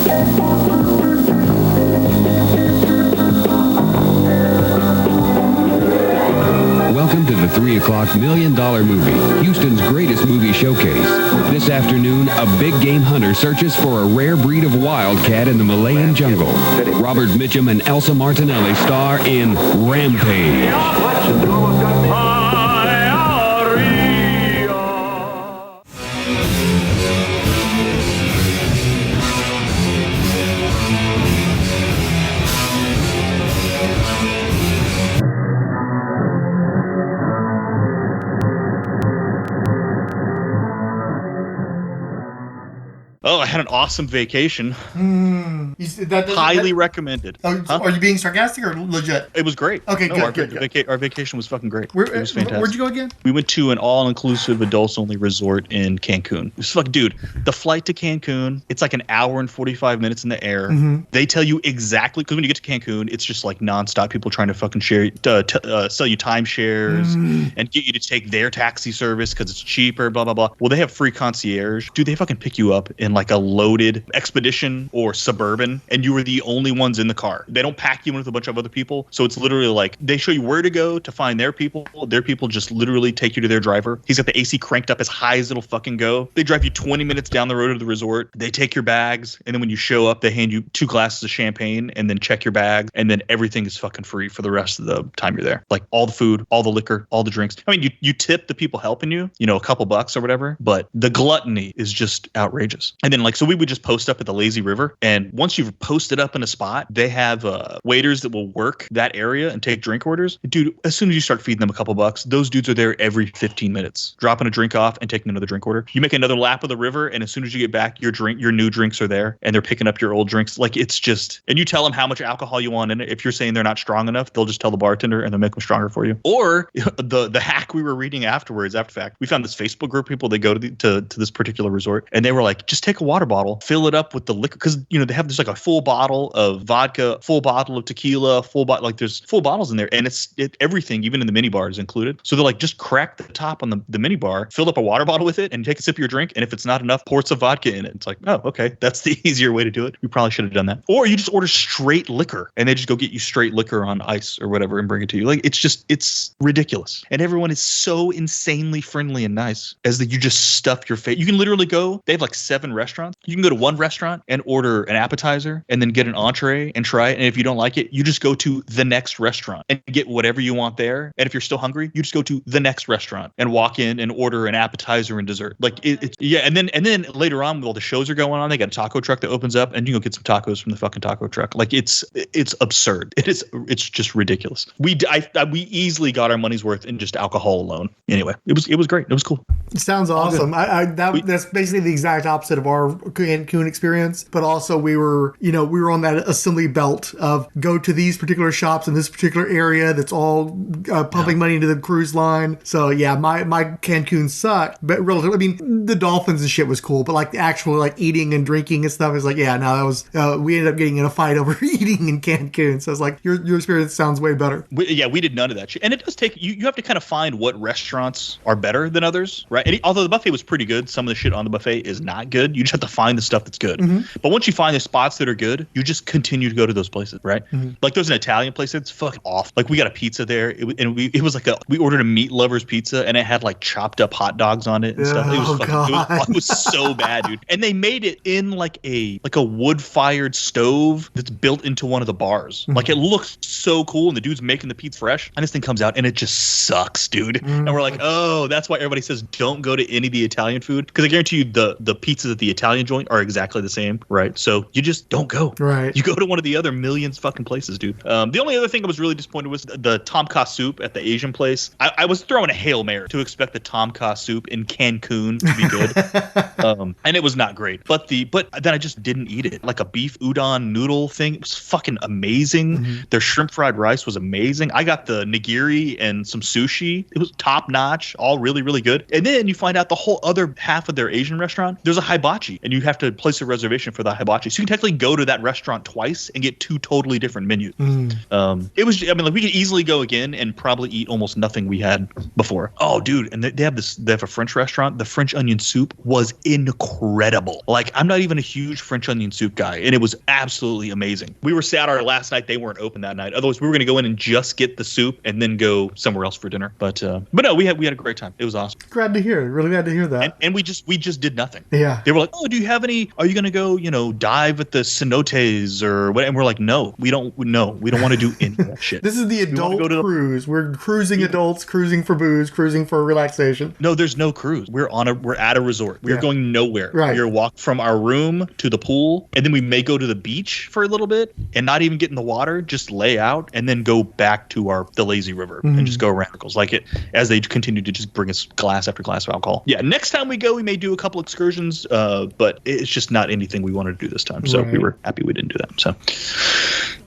Welcome to the 3 o'clock $1 million movie, Houston's greatest movie showcase. This afternoon, a big game hunter searches for a rare breed of wildcat in the Malayan jungle. Robert Mitchum and Elsa Martinelli star in Rampage. Oh, I had an awesome vacation. Highly recommended. Oh, huh? Are you being sarcastic or legit? It was great. Okay, no, good. Our vacation was fucking great. It was fantastic. Where'd you go again? We went to an all-inclusive adults-only resort in Cancun. It was fucking, dude, the flight to Cancun, it's like an hour and 45 minutes in the air. Mm-hmm. They tell you exactly, because when you get to Cancun, it's just like nonstop people trying to fucking sell you timeshares and get you to take their taxi service because it's cheaper, blah, blah, blah. Well, they have free concierge. Dude, they fucking pick you up in like a loaded Expedition or Suburban, and you were the only ones in the car. They don't pack you in with a bunch of other people. So it's literally like they show you where to go to find their people. Their people just literally take you to their driver. He's got the AC cranked up as high as it'll fucking go. They drive you 20 minutes down the road to the resort. They take your bags, and then when you show up, they hand you 2 glasses of champagne and then check your bag, and then everything is fucking free for the rest of the time you're there. Like all the food, all the liquor, all the drinks. I mean, you tip the people helping you, a couple bucks or whatever, but the gluttony is just outrageous. And then so we would just post up at the lazy river, and once you've posted up in a spot, they have waiters that will work that area and take drink orders. Dude, as soon as you start feeding them a couple bucks, those dudes are there every 15 minutes, dropping a drink off and taking another drink order. You make another lap of the river, and as soon as you get back, your new drinks are there, and they're picking up your old drinks. Like, it's just, and you tell them how much alcohol you want in it. If you're saying they're not strong enough, they'll just tell the bartender, and they'll make them stronger for you. Or the hack we were reading afterwards, after fact, we found this Facebook group people that go to this particular resort, and they were like, just take a water bottle, fill it up with the liquor, because they have this like a full bottle of vodka, full bottle of tequila, there's full bottles in there, and everything, even in the mini bar, is included. So they're like, just crack the top on the mini bar, fill up a water bottle with it, and take a sip of your drink, and if it's not enough, pour some vodka in it. It's like, oh, okay, that's the easier way to do it. We probably should have done that. Or you just order straight liquor, and they just go get you straight liquor on ice or whatever and bring it to you. Like, it's ridiculous. And everyone is so insanely friendly and nice, as that you just stuff your face. You can literally go, they have like 7 restaurants. You can go to one restaurant and order an appetizer and then get an entree and try it. And if you don't like it, you just go to the next restaurant and get whatever you want there. And if you're still hungry, you just go to the next restaurant and walk in and order an appetizer and dessert. Like yeah. And then later on, while the shows are going on, they got a taco truck that opens up, and you go get some tacos from the fucking taco truck. Like, it's absurd. It's just ridiculous. We easily got our money's worth in just alcohol alone. Anyway, it was great. It was cool. It sounds awesome. That's basically the exact opposite of our Cancun experience. But also we were on that assembly belt of go to these particular shops in this particular area that's all pumping money into the cruise line. So yeah, my Cancun sucked, but relatively, I mean, the dolphins and shit was cool, but like the actual like eating and drinking and stuff is like, yeah, no, that was, we ended up getting in a fight over eating in Cancun. So it's like, your experience sounds way better. We did none of that shit. And it does take, you have to kind of find what restaurants are better than others, right? And although the buffet was pretty good, some of the shit on the buffet is not good. You just have to find the stuff that's good. Mm-hmm. But once you find the spots that are good, you just continue to go to those places, right? Mm-hmm. Like there's an Italian place that's fucking off. Like we got a pizza there, it was like we ordered a meat lover's pizza, and it had like chopped up hot dogs on it and stuff. It was so bad, dude. And they made it in like a wood fired stove that's built into one of the bars. Mm-hmm. Like it looks so cool, and the dude's making the pizza fresh, and this thing comes out and it just sucks, dude. Mm-hmm. And we're like, oh, that's why everybody says don't go to any of the Italian food, because I guarantee you the pizzas at the Italian joint are exactly the same, right? So you just don't go. Right. You go to one of the other millions fucking places, dude. The only other thing I was really disappointed was the tom kha soup at the Asian place. I was throwing a Hail Mary to expect the tom kha soup in Cancun to be good. And it was not great. But then I just didn't eat it. Like a beef udon noodle thing. It was fucking amazing. Mm-hmm. Their shrimp fried rice was amazing. I got the nigiri and some sushi. It was top notch, all really, really good. And then you find out the whole other half of their Asian restaurant, there's a hibachi. and you have to place a reservation for the hibachi. So you can technically go to that restaurant twice and get 2 totally different menus. It was, I mean, like we could easily go again and probably eat almost nothing we had before. Oh, dude, and they have a French restaurant. The French onion soup was incredible. Like, I'm not even a huge French onion soup guy, and it was absolutely amazing. We were sat our last night. They weren't open that night. Otherwise, we were going to go in and just get the soup and then go somewhere else for dinner. But no, we had a great time. It was awesome. Glad to hear it. Really glad to hear that. And we just did nothing. Yeah. They were like, oh, do you have any? Are you going to go, dive at the cenotes or what? And we're like, no, we don't want to do any of that shit. This is the adult cruise. We're cruising adults, cruising for booze, cruising for relaxation. No, there's no cruise. We're at a resort. We're going nowhere. Right. We're walk from our room to the pool, and then we may go to the beach for a little bit and not even get in the water, just lay out, and then go back to the lazy river and just go around circles like it as they continue to just bring us glass after glass of alcohol. Yeah, next time we go, we may do a couple excursions, but it's just not anything we wanted to do this time. So we were happy we didn't do that. So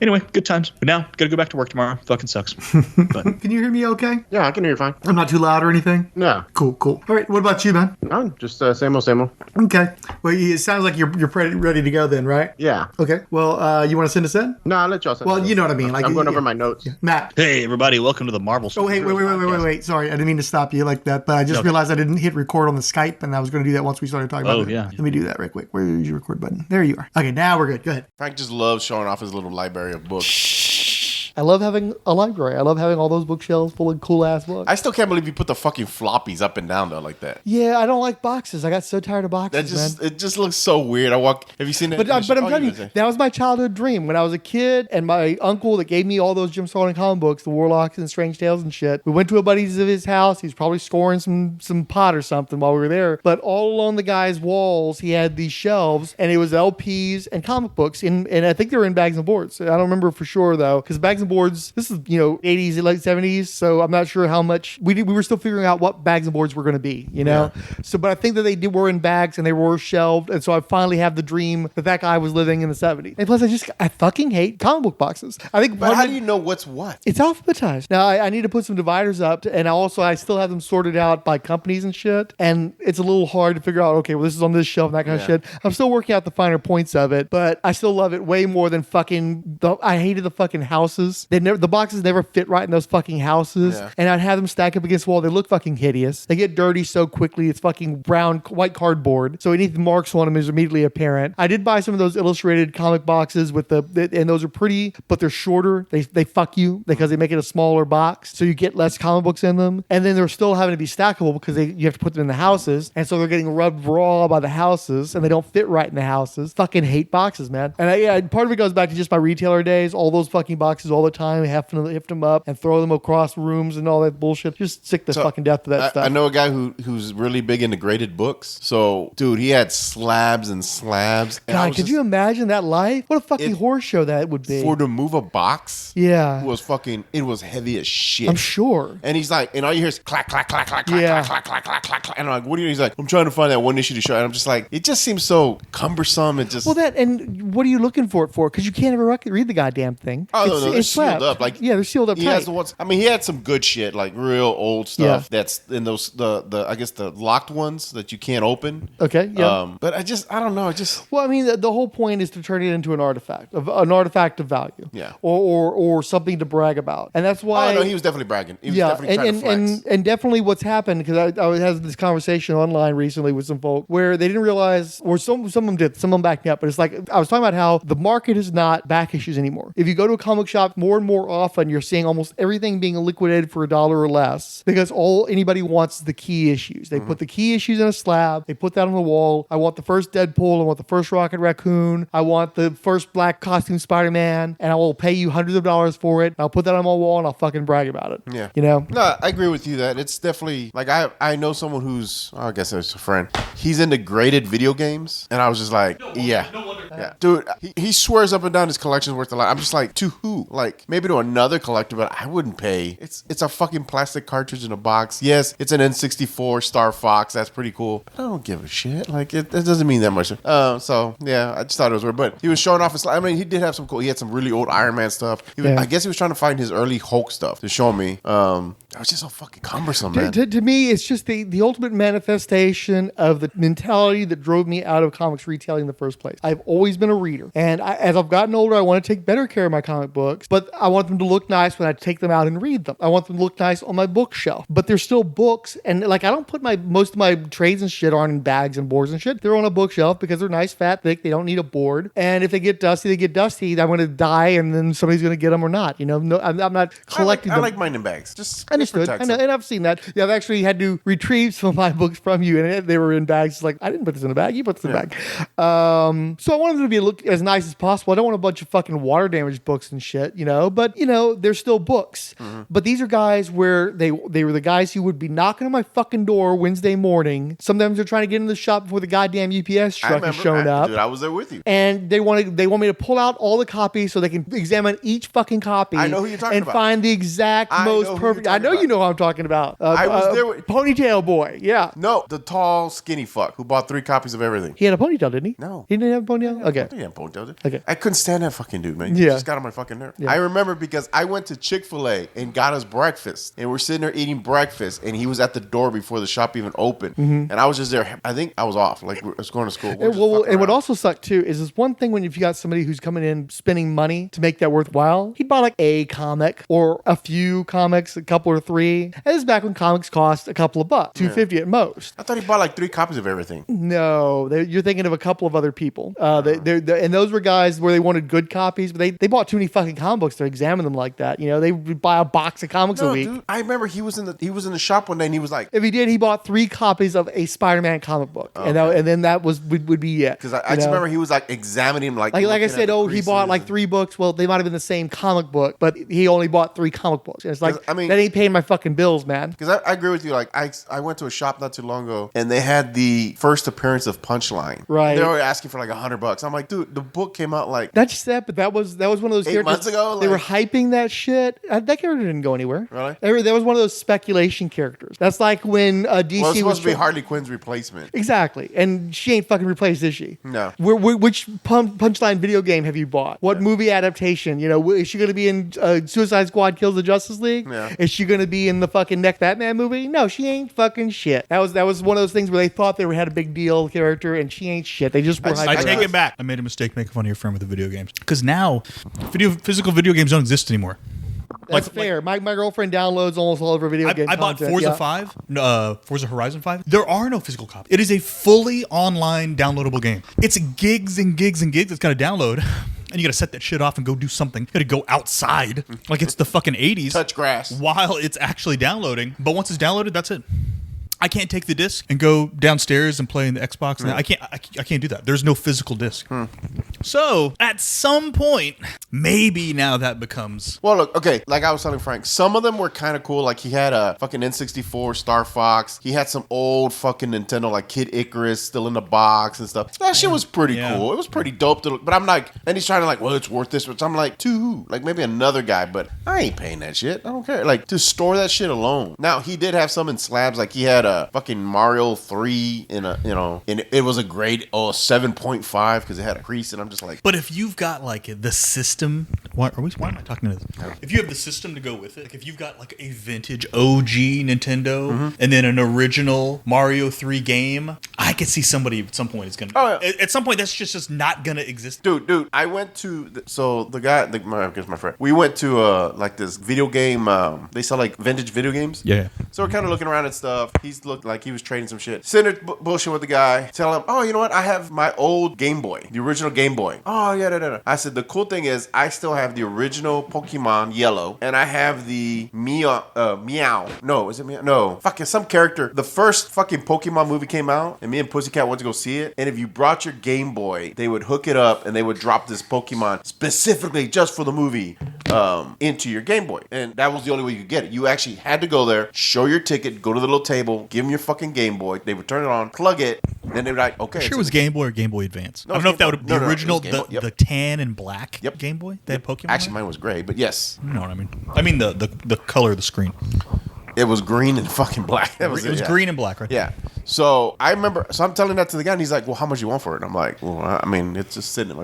anyway, good times. But now, gotta go back to work tomorrow. Fucking sucks. But Can you hear me okay? Yeah, I can hear you fine. I'm not too loud or anything? No. Cool. All right, what about you, man? No, just same old, same old. Okay. Well, it sounds like you're pretty ready to go then, right? Yeah. Okay. Well, you want to send us in? No, I'll let y'all send Well, it. you know what I mean. Like I'm going over my notes. Yeah. Matt. hey, everybody, welcome to the Marvel Oh, hey, wait. Sorry, I didn't mean to stop you like that, but I just realized I didn't hit record on the Skype, and I was going to do that once we started talking about it. Yeah. Let me do that right quick. Where's your record button? There you are. Okay, now we're good. Go ahead. Frank just loves showing off his little library of books. I love having a library. I love having all those bookshelves full of cool-ass books. I still can't believe you put the fucking floppies up and down though like that. Yeah, I don't like boxes. I got so tired of boxes, man. It just looks so weird. Have you seen that? But I'm telling you, that was my childhood dream. When I was a kid, and my uncle that gave me all those Jim Starlin comic books, the Warlocks and Strange Tales and shit, we went to a buddy's of his house. He's probably scoring some pot or something while we were there. But all along the guy's walls, he had these shelves, and it was LPs and comic books, and I think they were in bags and boards. I don't remember for sure though, because bags and boards. This is 80s, late 70s, so I'm not sure how much we were still figuring out what bags and boards were going to be, Yeah. So, but I think that were in bags and they were shelved, and so I finally have the dream that guy was living in the 70s. And plus, I fucking hate comic book boxes. I think. But how do you know what's what? It's alphabetized. Now I need to put some dividers up, and I still have them sorted out by companies and shit. And it's a little hard to figure out. Okay, well, this is on this shelf, and that kind of shit. I'm still working out the finer points of it, but I still love it way more than I hated the fucking houses. The boxes never fit right in those fucking houses, and I'd have them stack up against the wall. They look fucking hideous. They get dirty so quickly. It's fucking brown, white cardboard, so any marks on them is immediately apparent. I did buy some of those illustrated comic boxes and those are pretty, but they're shorter. They fuck you because they make it a smaller box, so you get less comic books in them, and then they're still having to be stackable because you have to put them in the houses, and so they're getting rubbed raw by the houses, and they don't fit right in the houses. Fucking hate boxes, man. And part of it goes back to just my retailer days. All those fucking boxes all the time, having to lift them up and throw them across rooms and all that bullshit. Just sick to fucking death of that stuff. I know a guy who's really big into graded books. So, dude, he had slabs and slabs. God, could you imagine that life? What a fucking horror show that would be. To move a box, it was heavy as shit. I'm sure. And he's like, and all you hear is clack, clack, clack, clack, clack, clack, clack, clack, clack, clack. And I'm like, what are you? He's like, I'm trying to find that one issue to show. And I'm just like, it just seems so cumbersome and just. Well, and what are you looking for it for? Because you can't ever read the goddamn thing. Oh, no, they're sealed up. Like, they're sealed up tight. He had some good shit, like real old stuff that's in those I guess the locked ones that you can't open. Okay, yeah. But I don't know. Well, I mean, the whole point is to turn it into an artifact of value. Yeah. Or something to brag about, and that's why. Oh no, he was definitely bragging. He was definitely trying to flex. And definitely what's happened, because I was having this conversation online recently with some folk where they didn't realize, or some of them did, some of them backed me up, but it's like I was talking about how the market is not back issues anymore. If you go to a comic shop more and more often, you're seeing almost everything being liquidated for $1 or less, because all anybody wants is the key issues. They put the key issues in a slab, they put that on the wall. I want the first Deadpool, I want the first Rocket Raccoon, I want the first black costume Spider-Man, and I will pay you hundreds of dollars for it. I'll put that on my wall and I'll fucking brag about it. Yeah. No, I agree with you that it's definitely like I know someone who's, I guess it's a friend. He's into graded video games, and I was just like, Yeah, dude, he swears up and down his collection's worth a lot. I'm just like, to who? Like, maybe to another collector, but I wouldn't pay. It's a fucking plastic cartridge in a box. Yes, it's an N64 Star Fox. That's pretty cool. But I don't give a shit. Like, it doesn't mean that much. So yeah, I just thought it was weird. But he was showing off his. I mean, he did have some cool. He had some really old Iron Man stuff. I guess he was trying to find his early Hulk stuff to show me. That was just so fucking cumbersome, man. To me, it's just the ultimate manifestation of the mentality that drove me out of comics retailing in the first place. I've always been a reader. And as I've gotten older, I want to take better care of my comic books, but I want them to look nice when I take them out and read them. I want them to look nice on my bookshelf, but they're still books. And like, I don't put most of my trades and shit on in bags and boards and shit. They're on a bookshelf because they're nice, fat, thick. They don't need a board. And if they get dusty, they get dusty. I'm going to die and then somebody's going to get them or not. You know, no, I'm not collecting them. I like mine in bags. Just understood. I know, and I've seen that. Yeah, I've actually had to retrieve some of my books from you, and they were in bags. It's like, I didn't put this in a bag. You put this in a bag. So I wanted them to look as nice as possible. I don't want a bunch of fucking water damaged books and shit, you know. But you know, they're still books. Mm-hmm. But these are guys where they were the guys who would be knocking on my fucking door Wednesday morning. Sometimes they're trying to get in the shop before the goddamn UPS truck has shown up. Dude, I was there with you. And they want me to pull out all the copies so they can examine each fucking copy. I know who you're talking about. And find the exact most perfect. I know you know who I'm talking about. I was there with Ponytail Boy. Yeah. No, the tall, skinny fuck who bought 3 copies of everything. He had a ponytail, didn't he? No. He didn't have a ponytail? Yeah, okay. He didn't have a ponytail. Okay. I couldn't stand that fucking dude, man. He just got on my fucking nerve. Yeah. I remember because I went to Chick-fil-A and got us breakfast. And we're sitting there eating breakfast. And he was at the door before the shop even opened. Mm-hmm. And I was just there. I think I was off. Like, I was going to school. And what also sucked, too, is this one thing when if you got somebody who's coming in spending money to make that worthwhile, he'd buy like a comic or a few comics, a couple or 3. And this is back when comics cost a couple of bucks, $2.50 at most. I thought he bought like 3 copies of everything. No, you're thinking of a couple of other people. And those were guys where they wanted good copies, but they bought too many fucking comic books to examine them like that. You know, they would buy a box of comics a week. Dude, I remember he was in the shop one day and he was like, if he did, he bought 3 copies of a Spider-Man comic book, and then that would be it. Because I just remember he was like examining him, like I said, he bought like 3 books. Well, they might have been the same comic book, but he only bought 3 comic books. And it's like, that ain't paying my fucking bills, man. Because I agree with you. Like I went to a shop not too long ago and they had the first appearance of Punchline. Right. They were asking for like $100. I'm like, dude, the book came out like not just that, but that was one of those 8 months ago. They were hyping that shit. That character didn't go anywhere. Really? That was one of those speculation characters. That's like when DC was supposed to be Harley Quinn's replacement. Exactly, and she ain't fucking replaced, is she? No. Which Punchline video game have you bought? What movie adaptation? You know, is she going to be in Suicide Squad Kills the Justice League? Yeah. Is she going to be in the fucking next Batman movie? No, she ain't fucking shit. That was one of those things where they thought they had a big deal character, and she ain't shit. They just were. I take it back. I made a mistake making fun of your friend with the video games because now physical video games don't exist anymore. That's fair. My girlfriend downloads almost all of her video game I bought Forza 5, Forza Horizon 5. There are no physical copies. It is a fully online downloadable game. It's gigs and gigs and gigs. It's got to download. And you got to set that shit off and go do something. You got to go outside like it's the fucking 80s. Touch grass. While it's actually downloading. But once it's downloaded, that's it. I can't take the disc and go downstairs and play in the Xbox. And I can't do that. There's no physical disc. So at some point, maybe now that becomes. Well, look, okay. Like I was telling Frank, some of them were kind of cool. Like he had a fucking N64 Star Fox. He had some old fucking Nintendo, like Kid Icarus, still in the box and stuff. That shit was pretty cool. It was pretty dope to look. But I'm like, and he's trying to like, well, it's worth this. But I'm like, to who? Like maybe another guy. But I ain't paying that shit. I don't care. Like to store that shit alone. Now he did have some in slabs. Like he had fucking Mario 3 in a, you know, and it was a grade 7.5 because it had a crease, and I'm just like. But if you've got like the system, why am I talking to this? If you have the system to go with it, like if you've got like a vintage OG Nintendo and then an original Mario 3 game, I could see somebody at some point is gonna. Oh, yeah. At some point, that's just not gonna exist. Dude, I went to the guy, I guess my friend. We went to like this video game. They sell like vintage video games. Yeah. So we're kind of looking around at stuff. He's looked like he was trading some shit. Sitting there bullshit with the guy. Tell him, oh, you know what? I have my old Game Boy, the original Game Boy. Oh, yeah, no. I said, the cool thing is I still have the original Pokemon Yellow, and I have the Meow. No, is it Meow? No. Fucking some character. The first fucking Pokemon movie came out, and me and Pussycat went to go see it. And if you brought your Game Boy, they would hook it up, and they would drop this Pokemon specifically just for the movie. into your Game Boy. And that was the only way you could get it. You actually had to go there, show your ticket, go to the little table, give them your fucking Game Boy. They would turn it on, plug it, then they would like, okay. I'm sure it was Game Boy or Game Boy Advance. No, I don't know if that would be the original, the tan and black Game Boy that had Pokemon. Actually, mine was gray, but yes. You know what I mean? I mean the color of the screen. It was green and fucking black. It was green and black, right? Yeah. So I remember, I'm telling that to the guy, and he's like, "Well, how much you want for it?" And I'm like, "Well, I mean, it's just sitting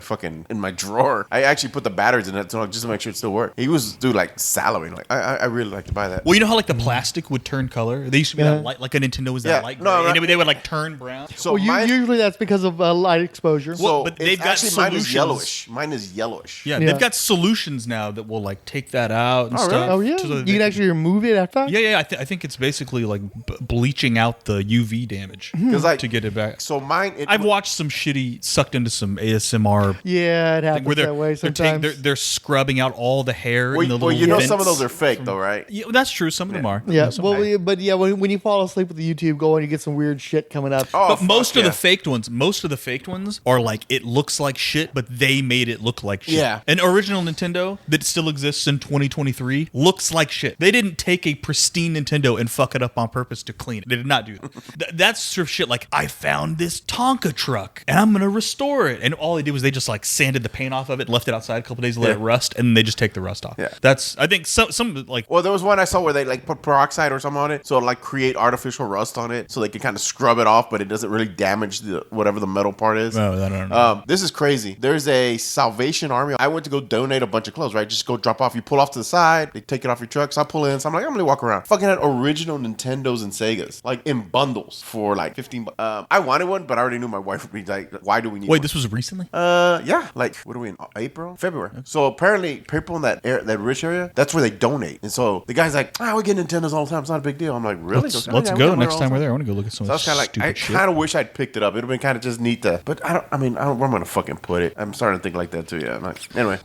in my drawer. I actually put the batteries in it just to make sure it still works." He was like salivating, like, "I really like to buy that." Well, you know how like the plastic would turn color? They used to be that light, like a Nintendo was that light, no, and they would like turn brown. So usually that's because of light exposure. So but they've got actually solutions. Mine is yellowish. Yeah, they've got solutions now that will like take that out and stuff. Oh yeah, you can actually remove it after. Yeah. I think it's basically like bleaching out the UV damage to get it back. So mine, I've watched some shitty sucked into some ASMR. Yeah, it happens that way sometimes. They're scrubbing out all the hair. Well, in the little you know, vents some of those are fake, though, right? Yeah, that's true. Some of them are. Yeah, when you fall asleep with the YouTube going, you get some weird shit coming up. Oh, but most of the faked ones are like it looks like shit, but they made it look like shit. Yeah. An original Nintendo that still exists in 2023 looks like shit. They didn't take a pristine Nintendo and fuck it up on purpose to clean it. They did not do that. That's sort of shit like, I found this Tonka truck and I'm gonna restore it. And all they did was they just like sanded the paint off of it, left it outside a couple days, let it rust, and they just take the rust off. Yeah. That's, I think some like. Well, there was one I saw where they like put peroxide or something on it, so it'll like create artificial rust on it, so they can kind of scrub it off, but it doesn't really damage whatever the metal part is. Oh, I don't know. This is crazy. There's a Salvation Army. I went to go donate a bunch of clothes, right? Just go drop off. You pull off to the side, they take it off your truck. So I pull in. So I'm like, I'm gonna walk around. Fucking had original Nintendos and Segas, like in bundles for like $15. I wanted one, but I already knew my wife would be like, "Why do we need?" Wait, one? this was recently? Yeah. Like, what are we in? April, February. So apparently, people in that rich area, that's where they donate. And so the guy's like, we get Nintendos all the time. It's not a big deal. I'm like, really? Let's go next time we're there. I want to go look at some. So I was kind of like, I kind of wish I'd picked it up. It'd have been kind of just neat to, but I don't know where I'm gonna fucking put it. I'm starting to think like that too. Yeah. Anyway.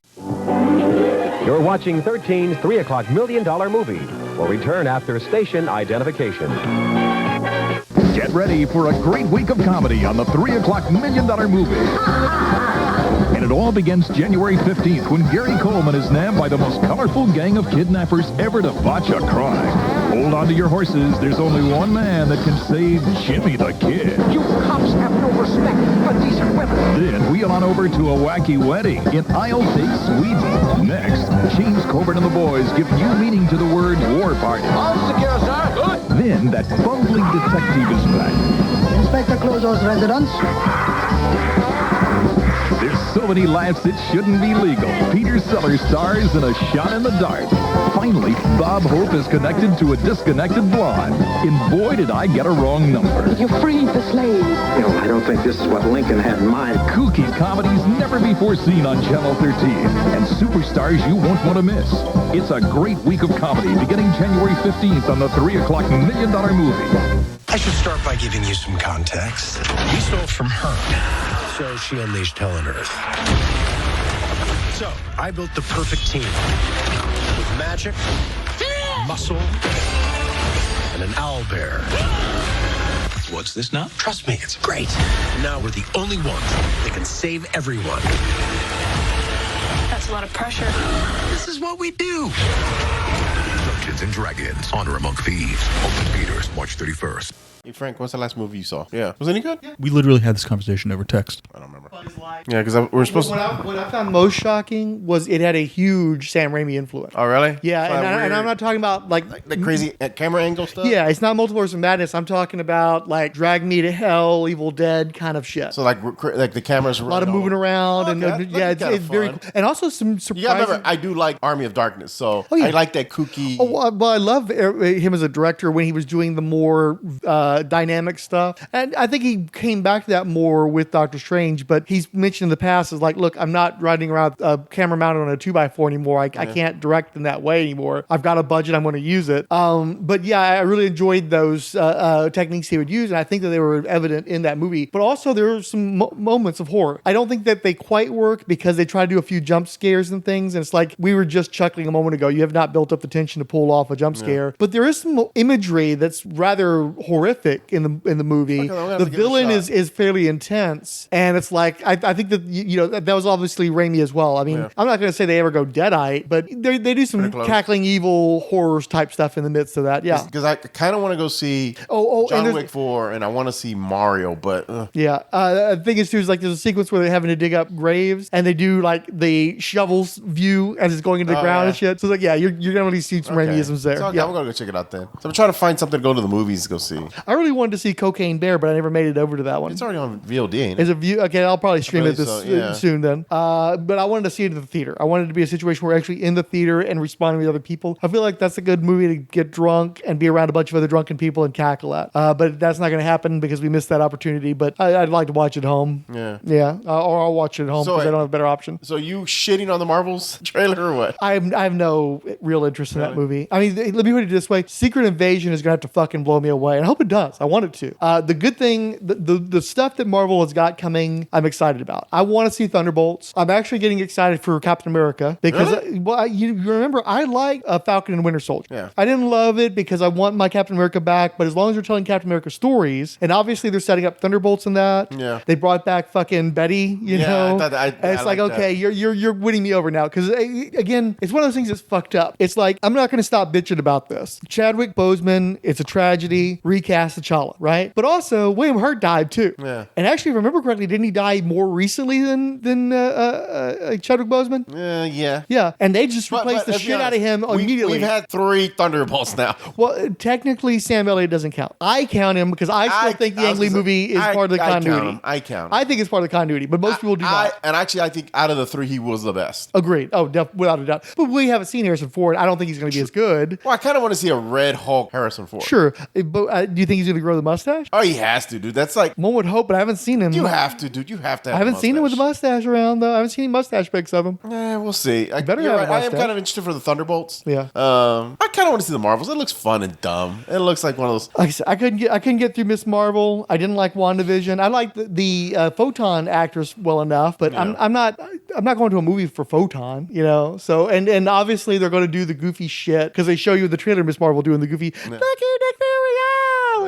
You're watching 13's 3 o'clock $1 million movie. We'll return after station identification. Get ready for a great week of comedy on the 3 o'clock $1 million movie. And it all begins January 15th when Gary Coleman is nabbed by the most colorful gang of kidnappers ever to botch a crime. Hold on to your horses. There's only one man that can save Jimmy the Kid. You cops have no respect for decent women. Then wheel on over to a wacky wedding in Isle Take, Sweden. Next, James Coburn and the boys give new meaning to the word war party. All secure, sir. Good. Then that bungling detective is back. Inspector Clouseau's residence. There's so many laughs it shouldn't be legal. Peter Sellers stars in A Shot in the Dark. Finally, Bob Hope is connected to a disconnected blonde. And boy, did I get a wrong number. You freed the slave. No, I don't think this is what Lincoln had in mind. Kooky comedies never before seen on Channel 13. And superstars you won't want to miss. It's a great week of comedy beginning January 15th on the 3 o'clock $1 million movie. I should start by giving you some context. We stole from her, so she unleashed hell on Earth. So, I built the perfect team. With magic, muscle, and an owlbear. What's this now? Trust me, it's great. Now we're the only ones that can save everyone. That's a lot of pressure. This is what we do. Dungeons and Dragons, Honor Among Thieves. Open theaters, March 31st. Hey, Frank, what's the last movie you saw? Yeah. Was it any good? Yeah. We literally had this conversation over text. I don't remember. Yeah, because we're supposed to... What I found most shocking was it had a huge Sam Raimi influence. Oh, really? Yeah, and I'm not talking about like the crazy camera angle stuff? Yeah, it's not Multiverse of Madness. I'm talking about like Drag Me to Hell, Evil Dead kind of shit. So like the cameras... A lot of moving around. Okay. And yeah, it's very cool. And also some surprising... You gotta remember, I do like Army of Darkness, so I like that kooky... Oh, well, I love him as a director when he was doing the more dynamic stuff. And I think he came back to that more with Doctor Strange, but he's mentioned in the past is like, look, I'm not riding around a camera mounted on a 2x4 anymore. I can't direct in that way anymore. I've got a budget. I'm going to use it. But yeah, I really enjoyed those techniques he would use, and I think that they were evident in that movie. But also there were some moments of horror. I don't think that they quite work because they try to do a few jump scares and things, and it's like we were just chuckling a moment ago. You have not built up the tension to pull off a jump scare. But there is some imagery that's rather horrific horrific in the movie. The villain is fairly intense, and it's like I think that that was obviously Raimi as well. I mean, I'm not going to say they ever go deadite, but they do some cackling evil horrors type stuff in the midst of that. Yeah, because I kind of want to go see John Wick 4, and I want to see Mario, but the thing is too is like there's a sequence where they're having to dig up graves, and they do like the shovels view as it's going into the ground and shit. So it's like, you're going to see some Raimiisms there. So, I'm going to go check it out then. So I'm trying to find something to go to the movies to go see. I really wanted to see Cocaine Bear, but I never made it over to that one. It's already on VOD, ain't it? Is it view? Okay, I'll probably stream it soon then. But I wanted to see it in the theater. I wanted it to be a situation where we're actually in the theater and responding with other people. I feel like that's a good movie to get drunk and be around a bunch of other drunken people and cackle at. But that's not going to happen because we missed that opportunity. But I'd like to watch it home. Yeah. Or I'll watch it at home because I don't have a better option. So you shitting on the Marvels trailer or what? I have no real interest in that movie. I mean, let me put it this way. Secret Invasion is going to have to fucking blow me away. And I hope it does. I want it to. The good thing, the stuff that Marvel has got coming, I'm excited about. I want to see Thunderbolts. I'm actually getting excited for Captain America because, you remember, I like Falcon and Winter Soldier. Yeah. I didn't love it because I want my Captain America back, but as long as they're telling Captain America stories, and obviously they're setting up Thunderbolts in that. Yeah. They brought back fucking Betty, you know. It's like, okay, you're winning me over now because again, it's one of those things that's fucked up. It's like, I'm not going to stop bitching about this. Chadwick Boseman, it's a tragedy. Recast T'Challa, right? But also, William Hurt died too. Yeah. And actually, if I remember correctly, didn't he die more recently than Chadwick Boseman? Yeah. Yeah. And they just replaced the shit out of him immediately. We've had 3 Thunderbolts now. Well, technically, Sam Elliott doesn't count. I count him because I still think the Ang Lee movie is part of the continuity. I count him. I think it's part of the continuity, but most people do not. And actually, I think out of the 3, he was the best. Agreed. Oh, without a doubt. But we haven't seen Harrison Ford. I don't think he's going to be as good. Well, I kind of want to see a Red Hulk Harrison Ford. Sure. But do you think he's going to grow the mustache? Oh, he has to, dude. That's like... One would hope, but I haven't seen him. You have to, dude. You have to have I haven't seen him with the mustache around, though. I haven't seen any mustache pics of him. We'll see. I am kind of interested for the Thunderbolts. Yeah. I kind of want to see the Marvels. It looks fun and dumb. It looks like one of those... Like I said, I couldn't get through Miss Marvel. I didn't like WandaVision. I like the Photon actress well enough, but I'm not going to a movie for Photon, you know? So, and obviously they're going to do the goofy shit because they show you the trailer Miss Marvel doing the goofy, Lucky Nick Fury.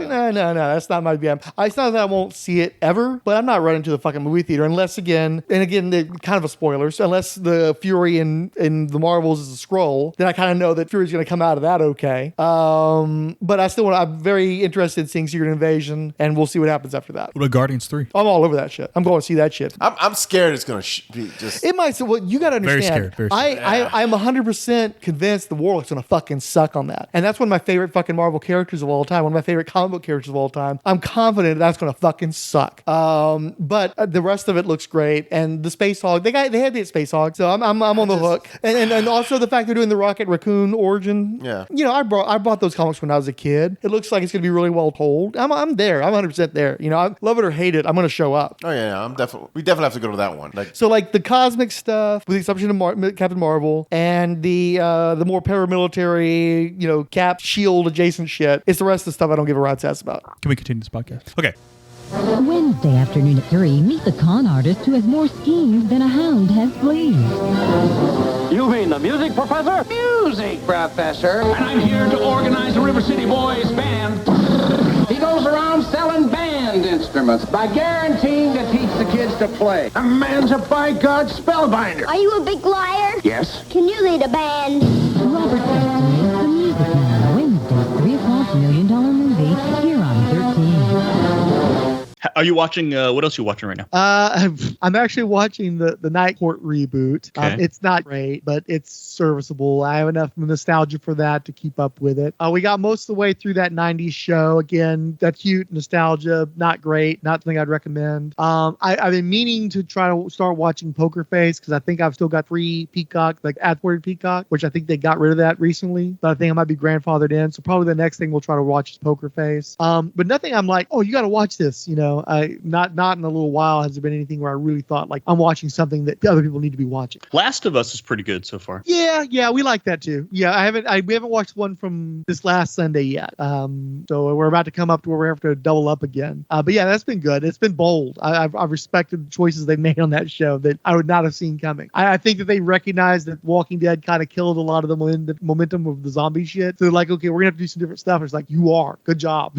No, that's not my jam. It's not that I won't see it ever, but I'm not running to the fucking movie theater unless they're kind of a spoiler. So unless the Fury in the Marvels is a scroll, then I kind of know that Fury's going to come out of that okay. But I'm very interested in seeing Secret Invasion, and we'll see what happens after that. What about Guardians 3? I'm all over that shit. I'm going to see that shit. I'm scared it's going to be just... It might. Well, you got to understand. Very scared. I'm 100% convinced the Warlock's going to fucking suck on that. And that's one of my favorite fucking Marvel characters of all time. One of my favorite comic book characters of all time. I'm confident that's going to fucking suck. But the rest of it looks great. And the Space Hog, they had the Space Hog, so I'm on the hook. And also the fact they're doing the Rocket Raccoon origin. Yeah. You know, I bought those comics when I was a kid. It looks like it's going to be really well told. I'm there. I'm 100% there. You know, I love it or hate it, I'm going to show up. Oh yeah, we definitely have to go to that one. Like the cosmic stuff, with the exception of Captain Marvel, and the more paramilitary, you know, Cap, Shield adjacent shit. It's the rest of the stuff I don't give a rat's ass about. Can we continue this podcast? Okay. Wednesday afternoon at 3, meet the con artist who has more schemes than a hound has fleas. You mean the music professor? Music professor. And I'm here to organize the River City Boys band. He goes around selling band instruments by guaranteeing to teach the kids to play. A man's a by-God spellbinder. Are you a big liar? Yes. Can you lead a band? Robert Preston is the Music Man. Wednesday, 3 o'clock, $1 Million Movie, here on 13. Are you watching, what else are you watching right now? I'm actually watching the Night Court reboot. Okay. It's not great, but it's serviceable. I have enough nostalgia for that to keep up with it. We got most of the way through that 90s show. Again, that's cute nostalgia, not great, not something I'd recommend. I've been meaning to try to start watching Poker Face because I think I've still got free Peacock, like ad-supported Peacock, which I think they got rid of that recently, but I think I might be grandfathered in. So probably the next thing we'll try to watch is Poker Face. But nothing I'm like, oh, you got to watch this, you know. not in a little while has there been anything where I really thought like I'm watching something that other people need to be watching. Last of Us is pretty good so far. Yeah, we like that too. Yeah, we haven't watched one from this last Sunday yet. So we're about to come up to where we have to double up again. But yeah, that's been good. It's been bold. I've respected the choices they've made on that show that I would not have seen coming. I think that they recognize that Walking Dead kind of killed a lot of the momentum of the zombie shit. So they're like, okay, we're gonna have to do some different stuff. It's like, you are. Good job.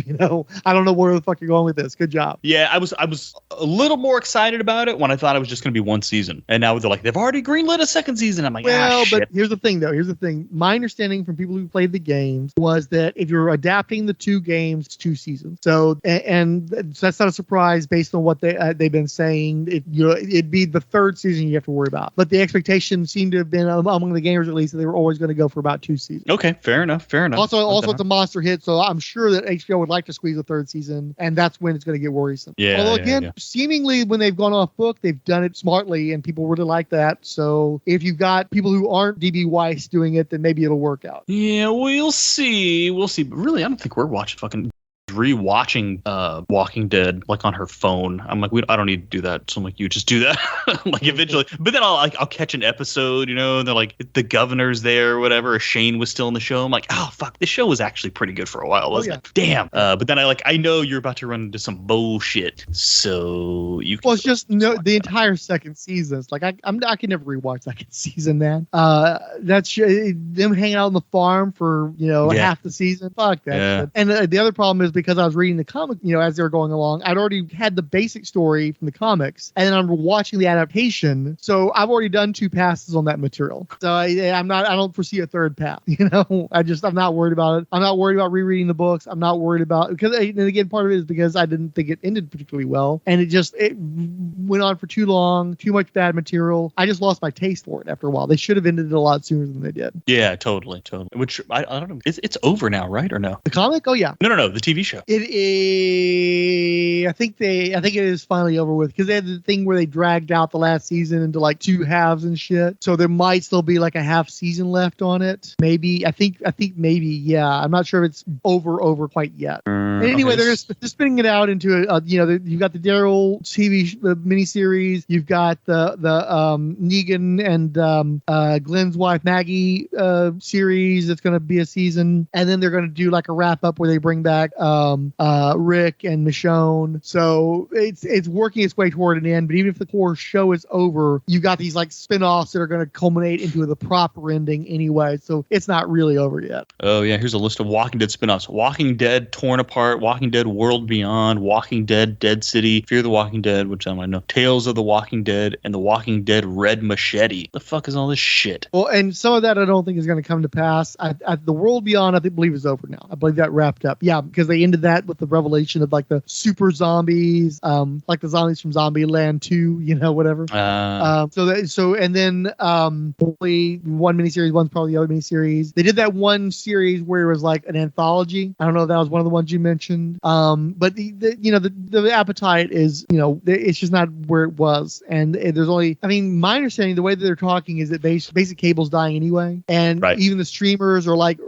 I don't know where the fuck you're going with this. Good job. Yeah, I was a little more excited about it when I thought it was just gonna be one season, and now they're like, they've already greenlit a second season. I'm like, shit. But here's the thing, though. Here's the thing. My understanding from people who played the games was that if you're adapting the two games, it's 2 seasons. So, and that's not a surprise based on what they've been saying. It'd be the 3rd season you have to worry about. But the expectation seemed to have been among the gamers, at least, that they were always going to go for about 2 seasons. Okay, fair enough. Also, it's a monster hit, so I'm sure that HBO would like to squeeze a 3rd season, and that's when it's going to get worrisome. Yeah. Although again, seemingly when they've gone off book, they've done it smartly, and people really like that. So if you've got people who aren't DB Weiss doing it, then maybe it'll work out. Yeah, we'll see. But really, I don't think we're watching rewatching Walking Dead like on her phone. I'm like, I don't need to do that. So I'm like, you just do that. Like eventually, but then I'll catch an episode, and they're like, the governor's there or whatever, or Shane was still in the show. I'm like, oh fuck, this show was actually pretty good for a while, wasn't it? Damn. But then I know you're about to run into some bullshit, so you can. Well, it's just the entire second season. It's like I can never rewatch second season, man. That's them hanging out on the farm for half the season. Fuck that. Yeah. Shit. And the other problem is because I was reading the comic, as they were going along, I'd already had the basic story from the comics, and then I'm watching the adaptation. So I've already done 2 passes on that material. So I don't foresee a 3rd pass. I'm not worried about it. I'm not worried about rereading the books. I'm not worried about, because, and again, part of it is because I didn't think it ended particularly well, and it went on for too long, too much bad material. I just lost my taste for it after a while. They should have ended it a lot sooner than they did. Yeah, totally. Which I don't know. It's over now, right, or no? The comic? Oh yeah. No. The TV show. It is. I think it is finally over with, because they had the thing where they dragged out the last season into like 2 halves and shit. So there might still be like a half season left on it. Maybe. I think maybe. Yeah. I'm not sure if it's over quite yet. Anyway, they're spinning it out into you've got the Daryl TV miniseries. You've got the Negan and Glenn's wife Maggie series. That's going to be a season, and then they're going to do like a wrap up where they bring back Rick and Michonne. So it's working its way toward an end. But even if the core show is over, you've got these like spin-offs that are going to culminate into the proper ending anyway. So it's not really over yet. Oh yeah, here's a list of Walking Dead spin-offs: Walking Dead Torn Apart, Walking Dead World Beyond, Walking Dead Dead City, Fear the Walking Dead, which I might know, Tales of the Walking Dead, and The Walking Dead Red Machete. The fuck is all this shit? Well, and some of that I don't think is going to come to pass. The World Beyond, I believe, is over now. I believe that wrapped up. Yeah, because they ended that with the revelation of like the super zombies, like the zombies from Zombieland 2, whatever. And then only one miniseries, one's probably the other miniseries. They did that one series where it was like an anthology. I don't know if that was one of the ones you mentioned. But the appetite is, it's just not where it was. And there's only, my understanding, the way that they're talking is that basic cable's dying anyway. And even the streamers are like,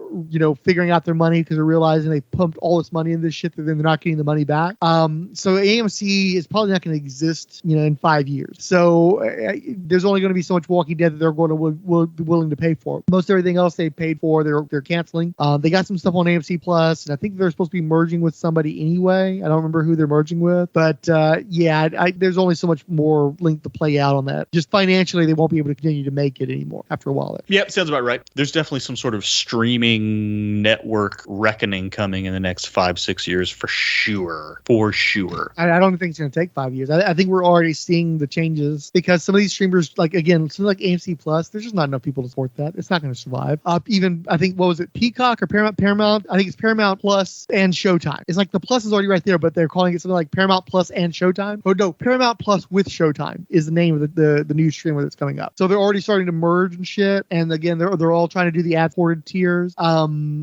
figuring out their money because they're realizing they pumped all this money into this shit that then they're not getting the money back. So AMC is probably not going to exist, in 5 years. So there's only going to be so much Walking Dead that they're going to be willing to pay for. Most everything else they paid for, they're canceling. They got some stuff on AMC Plus, and I think they're supposed to be merging with somebody anyway. I don't remember who they're merging with, but there's only so much more link to play out on that. Just financially, they won't be able to continue to make it anymore after a while. Yep, sounds about right. There's definitely some sort of streaming network reckoning coming in the next 5-6 years for sure. I don't think it's going to take 5 years. I think we're already seeing the changes because some of these streamers, like something like AMC Plus, there's just not enough people to support that. It's not going to survive. Even I think, what was it, Peacock or Paramount? I think it's Paramount Plus and Showtime. It's like the Plus is already right there, but they're calling it something like Paramount Plus and Showtime. Oh no, Paramount Plus with Showtime is the name of the new streamer that's coming up. So they're already starting to merge and shit. And again, they're all trying to do the ad-supported tiers.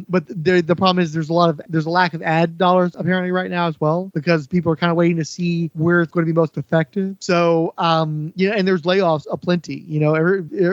But the problem is there's a lack of ad dollars apparently right now as well, because people are kind of waiting to see where it's going to be most effective. So, and there's layoffs aplenty.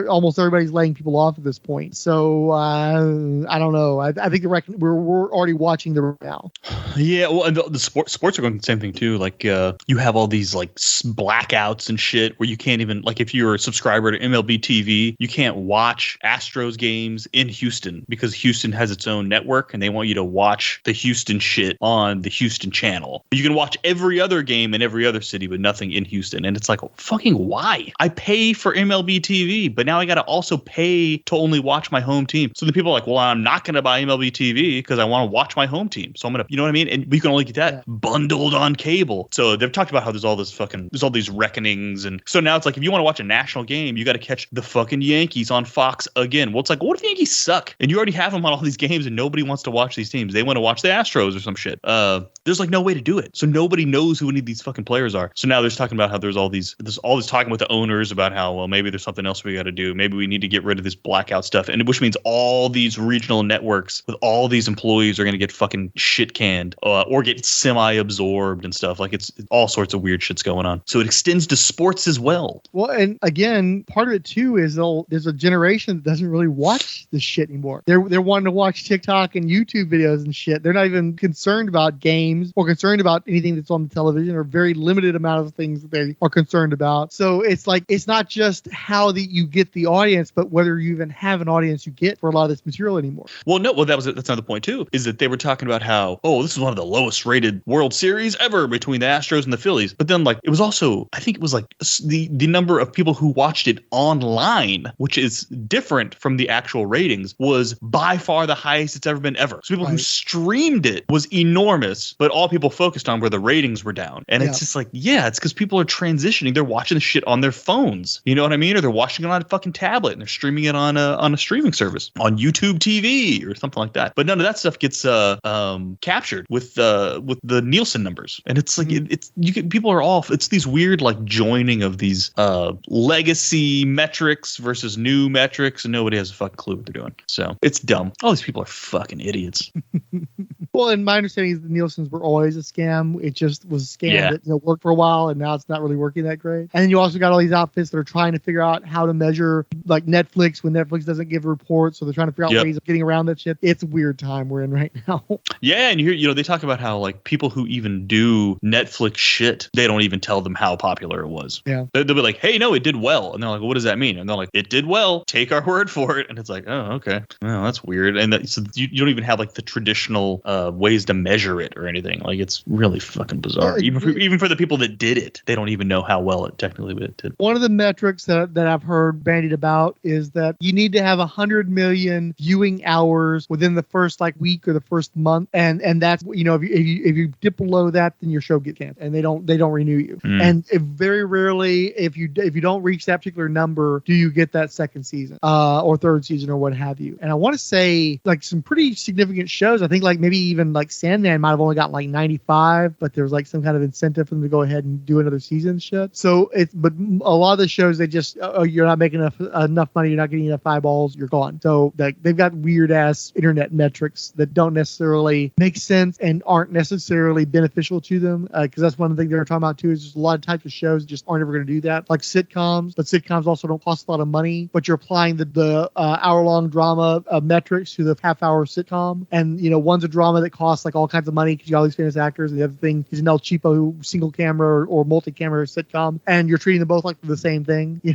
Almost everybody's laying people off at this point. So I don't know. I think we're already watching the now. Yeah, well, and the sports are going the same thing too. Like you have all these like blackouts and shit where you can't even, like, if you're a subscriber to MLB TV, you can't watch Astros games in Houston because Houston has its own network and they want you to watch the Houston shit on the Houston channel. You can watch every other game in every other city, but nothing in Houston. And it's like, fucking why? I pay for MLB TV, but now I got to also pay to only watch my home team. So the people are like, well, I'm not going to buy MLB TV because I want to watch my home team. So I'm going to, you know what I mean? And we can only get that bundled on cable. So they've talked about how there's all these reckonings. And so now it's like, if you want to watch a national game, you got to catch the fucking Yankees on Fox again. Well, it's like, what if the Yankees suck? And you already have them on all these games and nobody wants to watch these teams. They want to watch the Astros or some shit. There's like no way to do it. So nobody knows who any of these fucking players are. So now there's talking about how there's all this talking with the owners about how, well, maybe there's something else we got to do. Maybe we need to get rid of this blackout stuff. And which means all these regional networks with all these employees are going to get fucking shit canned or get semi-absorbed and stuff. Like it's all sorts of weird shit's going on. So it extends to sports as well. Well, and again, part of it too is there's a generation that doesn't really watch this shit anymore. They're wanting to watch TikTok and YouTube videos and shit. They're not even concerned about games or concerned about anything that's on the television, or very limited amount of things that they are concerned about. So it's like, it's not just how you get the audience, but whether you even have an audience you get for a lot of this material anymore. Well, no, that's another point too, is that they were talking about how, this is one of the lowest rated World Series ever between the Astros and the Phillies. But then like, it was also, I think it was like the number of people who watched it online, which is different from the actual ratings, was by far the highest it's ever been ever. So people who streamed it was enormous, but all people focused on were the ratings were down. And it's just like, it's because people are transitioning. They're watching the shit on their phones. You know what I mean? Or they're watching it on a fucking tablet and they're streaming it on a streaming service on YouTube TV or something like that. But none of that stuff gets captured with the Nielsen numbers. And it's like, people are off. It's these weird like joining of these legacy metrics versus new metrics, and nobody has a fucking clue what they're doing. So it's dumb. All these people are fucking idiots. Well, and my understanding is the Nielsen's were always a scam. It just was a scam that worked for a while, and now it's not really working that great. And then you also got all these outfits that are trying to figure out how to measure, like Netflix, when Netflix doesn't give reports, so they're trying to figure out ways of getting around that shit. It's a weird time we're in right now. Yeah, and you hear, they talk about how like people who even do Netflix shit, they don't even tell them how popular it was. Yeah, they'll be like, "Hey, no, it did well," and they're like, "What does that mean?" And they're like, "It did well. Take our word for it." And it's like, "Oh, okay. Well, that's weird." And so you don't even have like the traditional ways to measure it or anything. Like it's really fucking bizarre. Even for the people that did it, they don't even know how well it technically did. One of the metrics that I've heard bandied about is that you need to have 100 million viewing hours within the first like week or the first month, and that's if you dip below that, then your show gets canceled and they don't renew you. And very rarely, if you don't reach that particular number, do you get that second season or third season or what have you. And I want to say like some pretty significant shows. I think like maybe even like Sandman might have only got like 95, but there was like some kind of incentive for them to go ahead and do another season shit. So but a lot of the shows, they just, you're not making enough money, you're not getting enough eyeballs, you're gone. So they've got weird ass internet metrics that don't necessarily make sense and aren't necessarily beneficial to them. Because that's one of the things they're talking about too, is there's a lot of types of shows that just aren't ever going to do that. Like sitcoms, but sitcoms also don't cost a lot of money, but you're applying the hour-long drama metrics to the half-hour sitcom. And, one's a drama that costs like all kinds of money because you got all these famous actors, and the other thing is an El Cheapo single camera or multi-camera sitcom, and you're treating them both like the same thing. They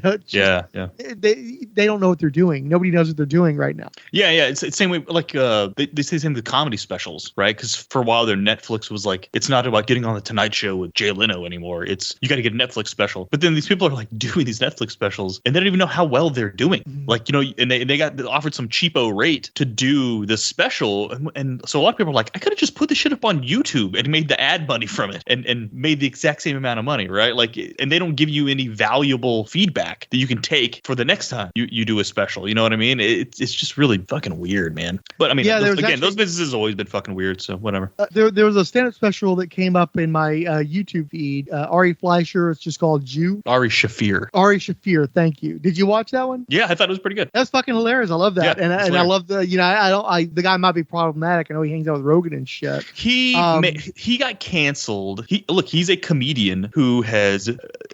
don't know what they're doing. Nobody knows what they're doing right now. Yeah. It's the same way, like they say the same with comedy specials, right? Because for a while there, Netflix was like, it's not about getting on the Tonight Show with Jay Leno anymore. It's, you got to get a Netflix special. But then these people are like doing these Netflix specials and they don't even know how well they're doing. Like, and they got offered some cheapo rate to do this special. And so a lot of people are like, I could have just put the shit up on YouTube and made the ad money from it and made the exact same amount of money, right? Like, and they don't give you any valuable feedback that you can take for the next time you do a special. You know what I mean? It's just really fucking weird, man. But I mean, those businesses have always been fucking weird, so whatever. There was a stand-up special that came up in my YouTube feed. Ari Fleischer, it's just called Jew. Ari Shaffir, thank you. Did you watch that one? Yeah, I thought it was pretty good. That's fucking hilarious. I love that. Yeah, and I love the, the guy might be problematic. I know he hangs out with Rogan and shit. He got canceled. He's a comedian who has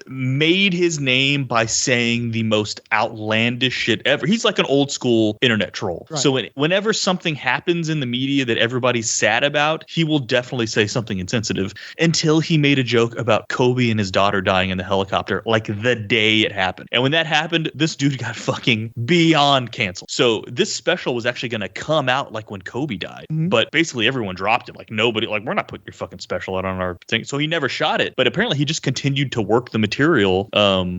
made his name by saying the most outlandish shit ever. He's like an old school internet troll. Right. So whenever something happens in the media that everybody's sad about, he will definitely say something insensitive, until he made a joke about Kobe and his daughter dying in the helicopter like the day it happened. And when that happened, this dude got fucking beyond canceled. So this special was actually going to come out like when Kobe died, but basically everyone dropped it. Like nobody, like, we're not putting your fucking special out on our thing. So he never shot it, but apparently he just continued to work the material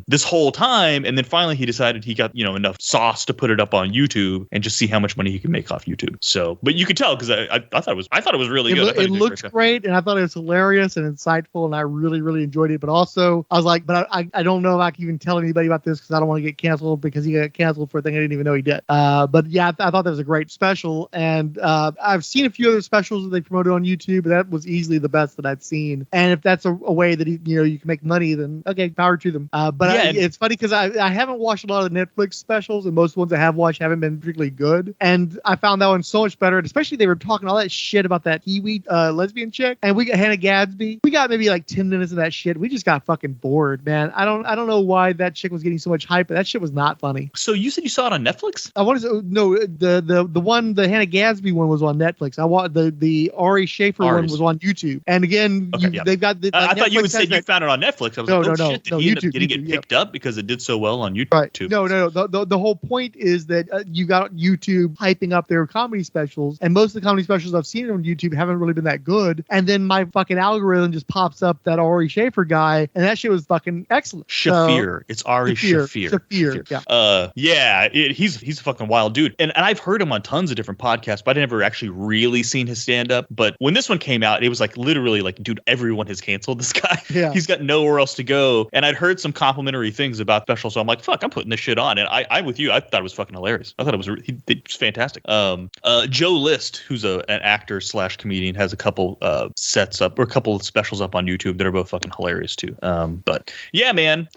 this whole time. And then finally he decided he got, enough sauce to put it up on YouTube and just see how much money he could make off YouTube. So, but you could tell, because I thought it was really good. It looked great, and I thought it was hilarious and insightful, and I really, really enjoyed it. But also, I was like, but I don't know if I can even tell anybody about this because I don't want to get canceled, because he got canceled for a thing I didn't even know he did. But yeah, I thought that was a great special, and I've seen a few other specials that they promoted on YouTube, but that was easily the best that I've seen. And if that's a way that you can make money, then okay, power to them. It's funny because I haven't watched a lot of the Netflix specials, and most ones I have watched haven't been particularly good. And I found that one so much better, and especially they were talking all that shit about that Kiwi lesbian chick, and we got Hannah Gadsby. We got maybe like 10 minutes of that shit. We just got fucking bored, man. I don't know why that chick was getting so much hype, but that shit was not funny. So you said you saw it on Netflix? I want to no the Hannah Gadsby one was on Netflix. I want the Ari Schaefer one was on YouTube. And again, they've got the. I thought you would say you found it on Netflix. I was shit, did he end up getting it picked up because it did so well on YouTube? Right. No. The whole point is that you got YouTube hyping up their comedy specials, and most of the comedy specials I've seen on YouTube haven't really been that good. And then my fucking algorithm just pops up that Ari Schaefer guy, and that shit was fucking excellent. Shaffir. It's Ari Shaffir. Yeah. He's a fucking wild dude. And I've heard him on tons of different podcasts, but I never actually really seen his stand-up. But when this one came out, it was like literally like, dude, everyone has canceled this guy. Yeah. He's got nowhere else to go. And I'd heard some complimentary things about special, so I'm like, fuck, I'm putting this shit on. And I'm with you. I thought it was fucking hilarious. I thought it was fantastic. Joe List, who's an actor / comedian, has a couple sets up, or a couple of specials up on YouTube that are both fucking hilarious too. But yeah, man,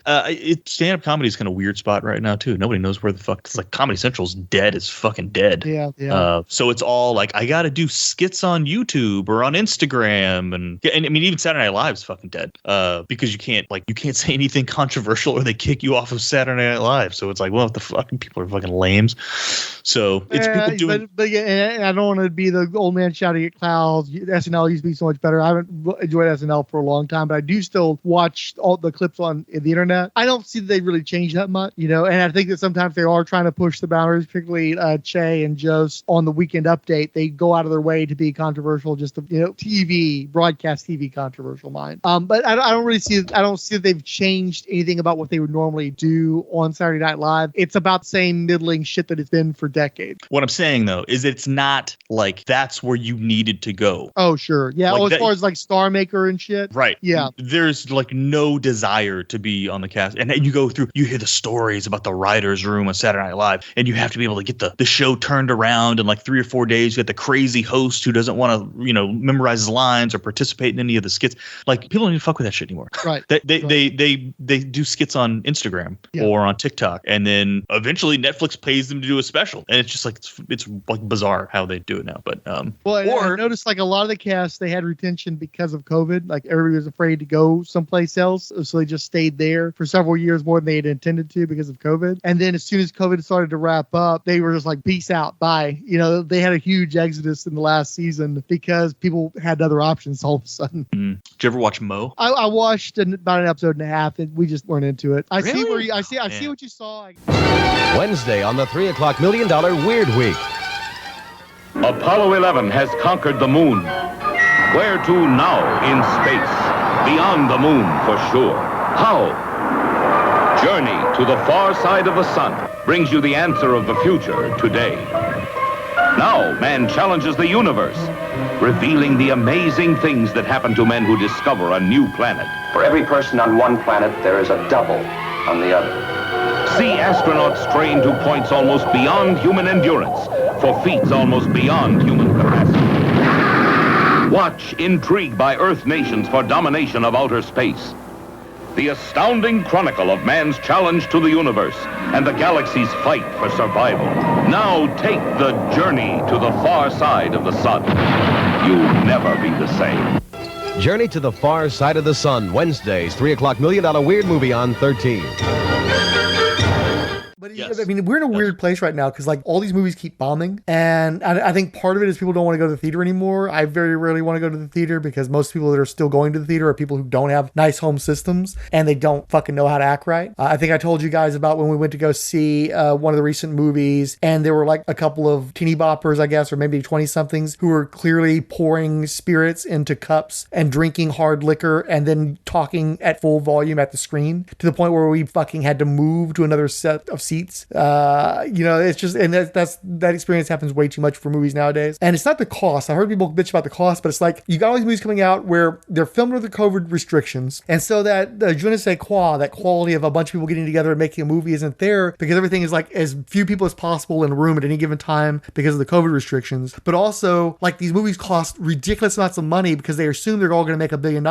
stand-up comedy is kind of a weird spot right now too. Nobody knows where the fuck. It's like Comedy Central's dead as fucking dead. Yeah. So it's all like, I got to do skits on YouTube or on Instagram, and I mean even Saturday Night Live is fucking dead. Because you can't say anything controversial or they kick you off of Saturday Night Live. So it's like, well, the fucking people are fucking lames. So it's people doing. But yeah, I don't want to be the old man shouting at clouds. SNL used to be so much better. I haven't enjoyed SNL for a long time, but I do still watch all the clips on the internet. I don't see that they really changed that much, and I think that sometimes they are trying to push the boundaries, particularly Che and Jost on the Weekend Update. They go out of their way to be controversial, just to, broadcast TV controversial mind. But I don't really see that they've changed anything about what they would normally do on Saturday Night Live. It's about the same middling shit that it's been for decades. What I'm saying though is it's not like that's where you needed to go. Oh sure, yeah. Like as far as like Star Maker and shit, right? Yeah. There's like no desire to be on the cast, and then you hear the stories about the writers' room on Saturday Night Live, and you have to be able to get the show turned around in like 3 or 4 days. You got the crazy host who doesn't want to memorize his lines or participate in any of the skits. Like people don't even fuck with that shit anymore. Right. They do skits on Instagram or on TikTok, and then eventually Netflix pays them to do a special, and it's just like it's like bizarre how they do it now. But I noticed like a lot of the cast, they had retention because of COVID. Like everybody was afraid to go someplace else, so they just stayed there for several years more than they had intended to because of COVID. And then as soon as COVID started to wrap up, they were just like, peace out, bye. They had a huge exodus in the last season because people had other options all of a sudden. Did you ever watch Mo? I watched about an episode and a half, and we just weren't into it. I see what you saw. Wednesday on the 3 o'clock $1 million Weird Week. Apollo 11 has conquered the moon. Where to now in space? Beyond the moon, for sure. How? Journey to the far side of the sun brings you the answer of the future today. Now, man challenges the universe revealing the amazing things that happen to men who discover a new planet. For every person on one planet, there is a double on the other. See astronauts trained to points almost beyond human endurance, for feats almost beyond human capacity. Watch, intrigued by Earth nations for domination of outer space. The astounding chronicle of man's challenge to the universe and the galaxy's fight for survival. Now take the journey to the far side of the sun. You'll never be the same. Journey to the Far Side of the Sun, Wednesdays, 3 o'clock, $1 Million Weird Movie on 13. But I mean, we're in a weird place right now because like all these movies keep bombing, and I think part of it is people don't want to go to the theater anymore. I very rarely want to go to the theater because most people that are still going to the theater are people who don't have nice home systems and they don't fucking know how to act right. I think I told you guys about when we went to go see one of the recent movies, and there were like a couple of teeny boppers, I guess, or maybe 20 somethings who were clearly pouring spirits into cups and drinking hard liquor and then talking at full volume at the screen to the point where we fucking had to move to another set of seats. It's just, and that experience happens way too much for movies nowadays. And it's not the cost. I heard people bitch about the cost, but it's like you got all these movies coming out where they're filmed under the COVID restrictions, and so that the je ne sais quoi, that quality of a bunch of people getting together and making a movie isn't there because everything is like as few people as possible in a room at any given time because of the COVID restrictions. But also like these movies cost ridiculous amounts of money because they assume they're all going to make $1 billion.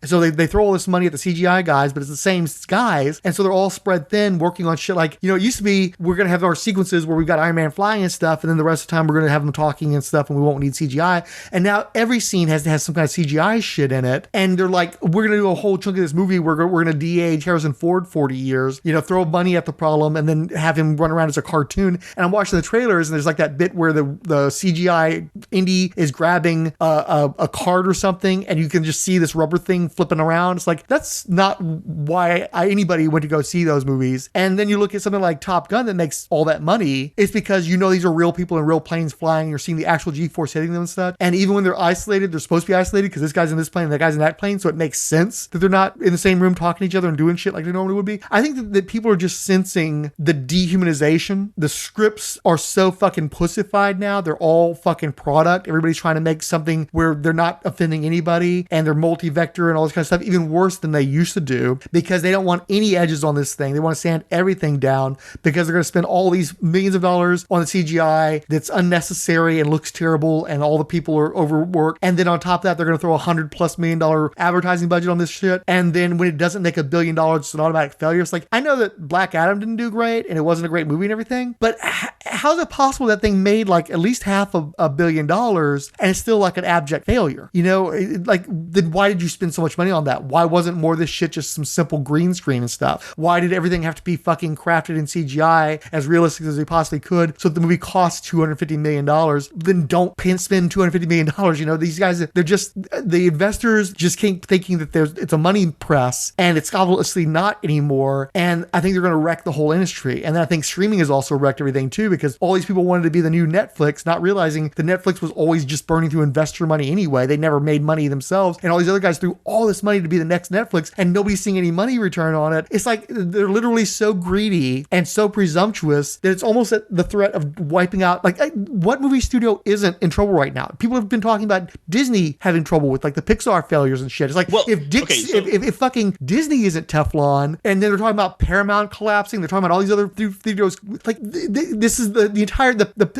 So they throw all this money at the CGI guys, but it's the same guys, and so they're all spread thin working on shit like, it used to be we're going to have our sequences where we've got Iron Man flying and stuff, and then the rest of the time we're going to have them talking and stuff, and we won't need CGI. And now every scene has to have some kind of CGI shit in it, and they're like, we're going to do a whole chunk of this movie, we're going to de-age Harrison Ford 40 years, throw money at the problem, and then have him run around as a cartoon. And I'm watching the trailers, and there's like that bit where the CGI Indy is grabbing a card or something, and you can just see this rubber thing flipping around. It's like, that's not why anybody went to go see those movies. And then you look at something like Top Gun that makes all that money. It's because these are real people in real planes flying. You're seeing the actual G-force hitting them and stuff. And even when they're isolated, they're supposed to be isolated because this guy's in this plane and that guy's in that plane. So it makes sense that they're not in the same room talking to each other and doing shit like they normally would be. I think that people are just sensing the dehumanization. The scripts are so fucking pussified now. They're all fucking product. Everybody's trying to make something where they're not offending anybody, and they're multi-vector and all this kind of stuff, even worse than they used to do, because they don't want any edges on this thing. They want to sand everything down because they're going to spend all these millions of dollars on the CGI that's unnecessary and looks terrible, and all the people are overworked. And then on top of that, they're going to throw $100+ million advertising budget on this shit. And then when it doesn't make $1 billion, it's an automatic failure. It's like, I know that Black Adam didn't do great and it wasn't a great movie and everything, but how is it possible that thing made like at least $500 million and it's still like an abject failure? Then why did you spend so much money on that? Why wasn't more of this shit just some simple green screen and stuff? Why did everything have to be fucking crafted in CGI as realistic as they possibly could so that the movie costs $250 million? Then don't spend $250 million. These guys, they're just, the investors just keep thinking that it's a money press, and it's obviously not anymore. And I think they're going to wreck the whole industry. And then I think streaming has also wrecked everything too, because all these people wanted to be the new Netflix, not realizing that Netflix was always just burning through investor money anyway. They never made money themselves. And all these other guys threw all this money to be the next Netflix, and nobody's seeing any money return on it. It's like they're literally so greedy and so presumptuous that it's almost at the threat of wiping out. Like, what movie studio isn't in trouble right now? People have been talking about Disney having trouble with like the Pixar failures and shit. It's like, if fucking Disney isn't Teflon, and then they're talking about Paramount collapsing, they're talking about all these other studios. Like, this is the entire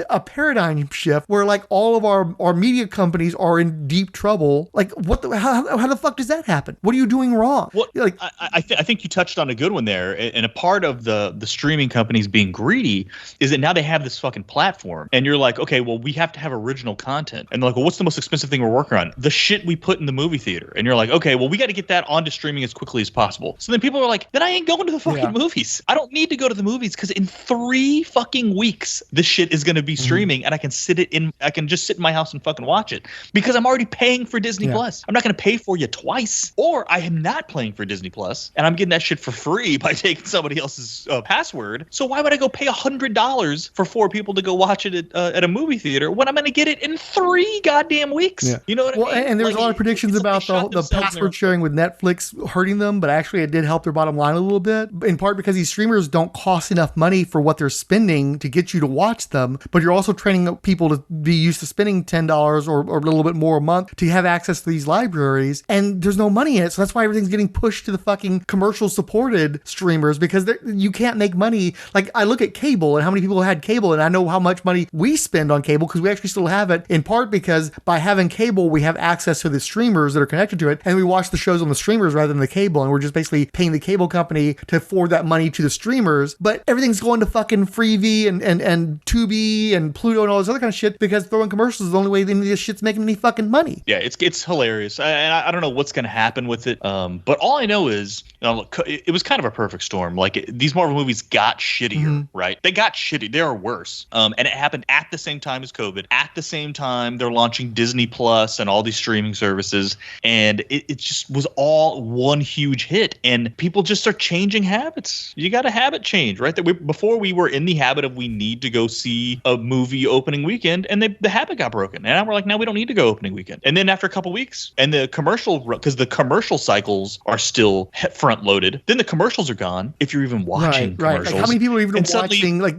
a paradigm shift where like all of our media companies are in deep trouble. Like, how the fuck does that happen? What are you doing wrong? Well, like, I think you touched on a good one there. And a part of the streaming companies being greedy is that now they have this fucking platform, and you're like, okay, well, we have to have original content. And they're like, well, what's the most expensive thing we're working on? The shit we put in the movie theater. And you're like, okay, well, we got to get that onto streaming as quickly as possible. So then people are like, then I ain't going to the fucking movies. I don't need to go to the movies because in 3 fucking weeks, this shit is going to be streaming, and I can just sit in my house and fucking watch it because I'm already paying for Disney Plus. I'm not going to pay for you twice, or I am not paying for Disney Plus and I'm getting that shit for free by taking somebody else's password. So why would I go pay $100 for 4 people to go watch it at a movie theater when I'm going to get it in 3 goddamn weeks? Yeah. You know what I mean? And there's a lot of predictions about the password sharing with Netflix hurting them, but actually it did help their bottom line a little bit, in part because these streamers don't cost enough money for what they're spending to get get you to watch them, but you're also training people to be used to spending $10 or a little bit more a month to have access to these libraries, and there's no money in it. So that's why everything's getting pushed to the fucking commercial supported streamers, because you can't make money. Like, I look at cable and how many people had cable, and I know how much money we spend on cable because we actually still have it, in part because by having cable, we have access to the streamers that are connected to it, and we watch the shows on the streamers rather than the cable, and we're just basically paying the cable company to forward that money to the streamers. But everything's going to fucking Freevee and Tubi and Pluto and all this other kind of shit, because throwing commercials is the only way any of this shit's making any fucking money. Yeah, it's hilarious. And I don't know what's going to happen with it. But all I know is, it was kind of a perfect storm. Like, these Marvel movies got shittier, right? They got shitty. They are worse. And it happened at the same time as COVID. At the same time, they're launching Disney Plus and all these streaming services. And it just was all one huge hit. And people just start changing habits. You got a habit change, right? Before we were in the habit of we need to go see a movie opening weekend, and the habit got broken. And now we're like, now we don't need to go opening weekend. And then after a couple weeks, and the commercial, because the commercial cycles are still front loaded, then the commercials are gone if you're even watching commercials. Like, how many people are even suddenly, watching? Like,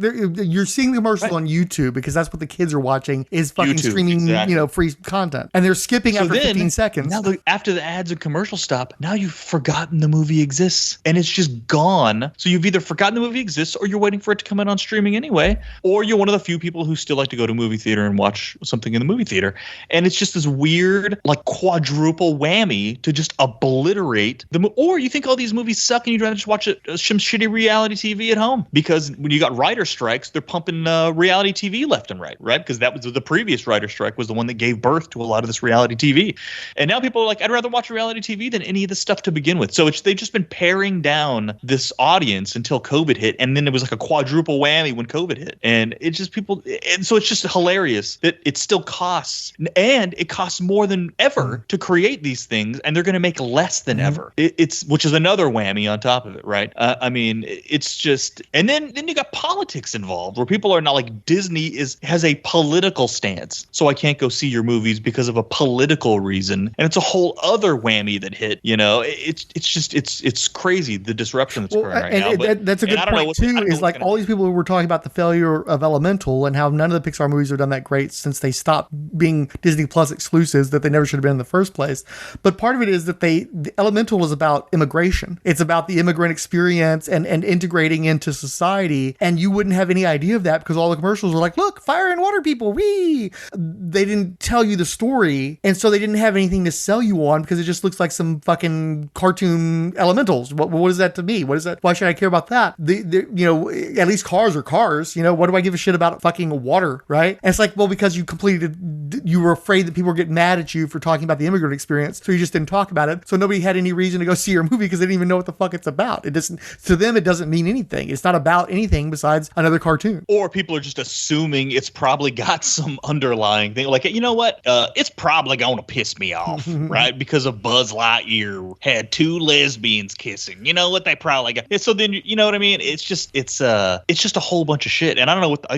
you're seeing the commercials on YouTube, because that's what the kids are watching, is fucking YouTube, streaming, free content, and they're skipping after 15 seconds. Now, after the ads and commercials stop, now you've forgotten the movie exists, and it's just gone. So you've either forgotten the movie exists, or you're waiting for it to come in on streaming anyway, or you're one of the few people who still like to go to a movie theater and watch something in the movie theater. And it's just this weird, like, quadruple whammy to just obliterate or you think all these movies suck and you'd rather just watch some shitty reality TV at home, because when you got writer strikes, they're pumping reality TV left and right? Because that was the previous writer strike, was the one that gave birth to a lot of this reality TV. And now people are like, I'd rather watch reality TV than any of this stuff to begin with. So they've just been paring down this audience until COVID hit, and then it was like a quadruple whammy when COVID hit. And it's just and so it's just hilarious that it still costs, and it costs more than ever to create these things, and they're going to make less than ever. Which is another whammy on top of it, right? I mean, it's just, and then you got politics involved, where people are not like, Disney has a political stance, so I can't go see your movies because of a political reason, and it's a whole other whammy that hit. It's crazy, the disruption that's occurring right now. That's a good point too. Is like all these people who were talking about the failure of Elemental and how none of the Pixar movies are done that great since they stopped being Disney Plus exclusives that they never should have been in the first place. But part of it is that the Elemental was about immigration. It's about the immigrant experience and integrating into society. And you wouldn't have any idea of that because all the commercials were like, look, fire and water people, wee. They didn't tell you the story. And so they didn't have anything to sell you on because it just looks like some fucking cartoon elementals. What is that to me? What is that? Why should I care about that? At least cars are cars. What do I give a shit about fucking water, right? And it's like, well, because you were afraid that people were getting mad at you for talking about the immigrant experience, so you just didn't talk about it. So nobody had any reason to go see your movie because they didn't even know what the fuck it's about. To them, it doesn't mean anything. It's not about anything besides another cartoon. Or people are just assuming it's probably got some underlying thing. Like, you know what? It's probably going to piss me off, right? Because of Buzz Lightyear had two lesbians kissing. You know what? They probably got. So then, you know what I mean? It's just a whole bunch of shit. And I don't know what the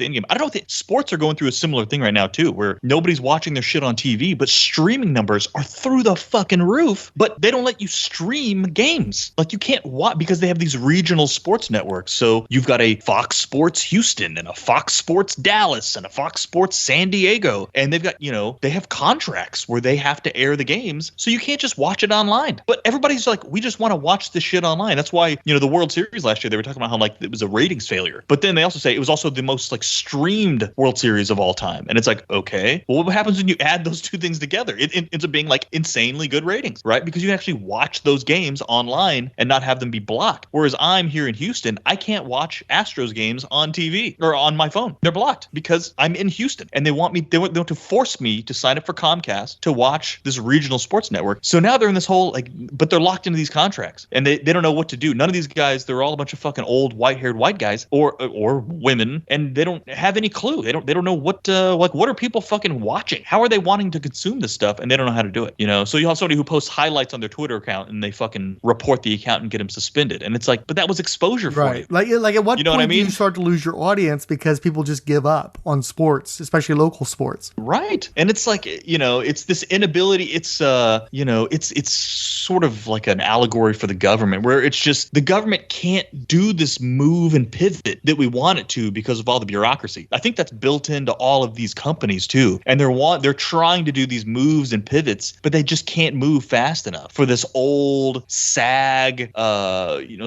end game. I don't know what sports are going through a similar thing right now too, where nobody's watching their shit on TV, but streaming numbers are through the fucking roof. But they don't let you stream games. Like, you can't watch because they have these regional sports networks. So you've got a Fox Sports Houston and a Fox Sports Dallas and a Fox Sports San Diego, and they've got they have contracts where they have to air the games, so you can't just watch it online. But everybody's like, we just want to watch this shit online. That's why the World Series last year, they were talking about how like it was a ratings failure, but then they also say it was also the most like streamed World Series of all time. And it's like, okay, well, what happens when you add those two things together? It ends up being like insanely good ratings, right? Because you can actually watch those games online and not have them be blocked. Whereas I'm here in Houston, I can't watch Astros games on TV or on my phone. They're blocked because I'm in Houston, and they want to force me to sign up for Comcast to watch this regional sports network. So now they're in this whole but they're locked into these contracts, and they don't know what to do. None of these guys, they're all a bunch of fucking old white-haired white guys or women, and they don't have any clue. They don't know what are people fucking watching? How are they wanting to consume this stuff? And they don't know how to do it. So you have somebody who posts highlights on their Twitter account, and they fucking report the account and get them suspended. And it's like, but that was exposure for you. Like at what point do you start to lose your audience because people just give up on sports, especially local sports? Right. And it's like, it's this inability. It's it's sort of like an allegory for the government, where it's just the government can't do this move and pivot that we want want it to because of all the bureaucracy. I think that's built into all of these companies too. And they're trying to do these moves and pivots, but they just can't move fast enough for this old SAG,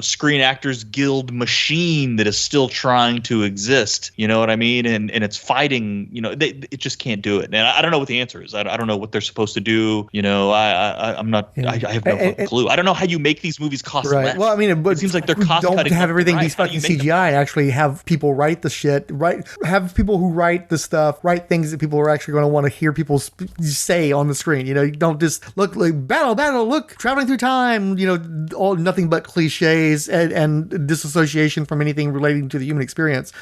Screen Actors Guild machine that is still trying to exist. You know what I mean? And it's fighting, it just can't do it. And I don't know what the answer is. I don't know what they're supposed to do. I'm not, I have no fucking clue. I don't know how you make these movies cost less. Well, I mean, it seems like they're cost cutting. Don't have everything be fucking CGI and actually have people write the shit, have people who write the stuff, write things that people are actually going to want to hear people say on the screen. You don't just look like battle, look, traveling through time, all nothing but cliches and disassociation from anything relating to the human experience.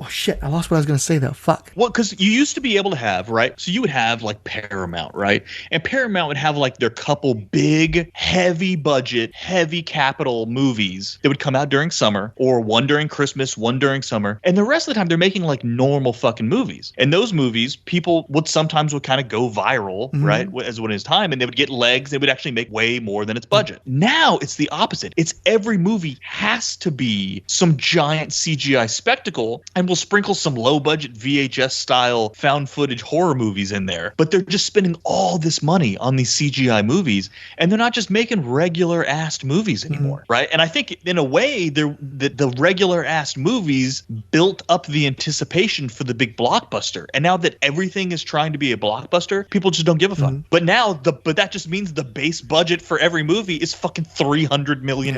Shit, I lost what I was going to say though. Fuck. Well, because you used to be able to have, right? So you would have like Paramount, right? And Paramount would have like their couple big, heavy budget, heavy capital movies that would come out during summer, or one during Christmas, one during summer. And the rest of the time they're making like normal fucking movies. And those movies, people would sometimes kind of go viral, right? As when it's time, and they would get legs. They would actually make way more than its budget. Now it's the opposite. It's every movie has to be some giant CGI spectacle, and we'll sprinkle some low budget VHS style found footage horror movies in there. But they're just spending all this money on these CGI movies, and they're not just making regular assed movies anymore, right? And I think in a way, the regular assed movies built up the anticipation for the big blockbuster. And now that everything is trying to be a blockbuster, people just don't give a fuck. But now but that just means the base budget for every movie is fucking $300 million,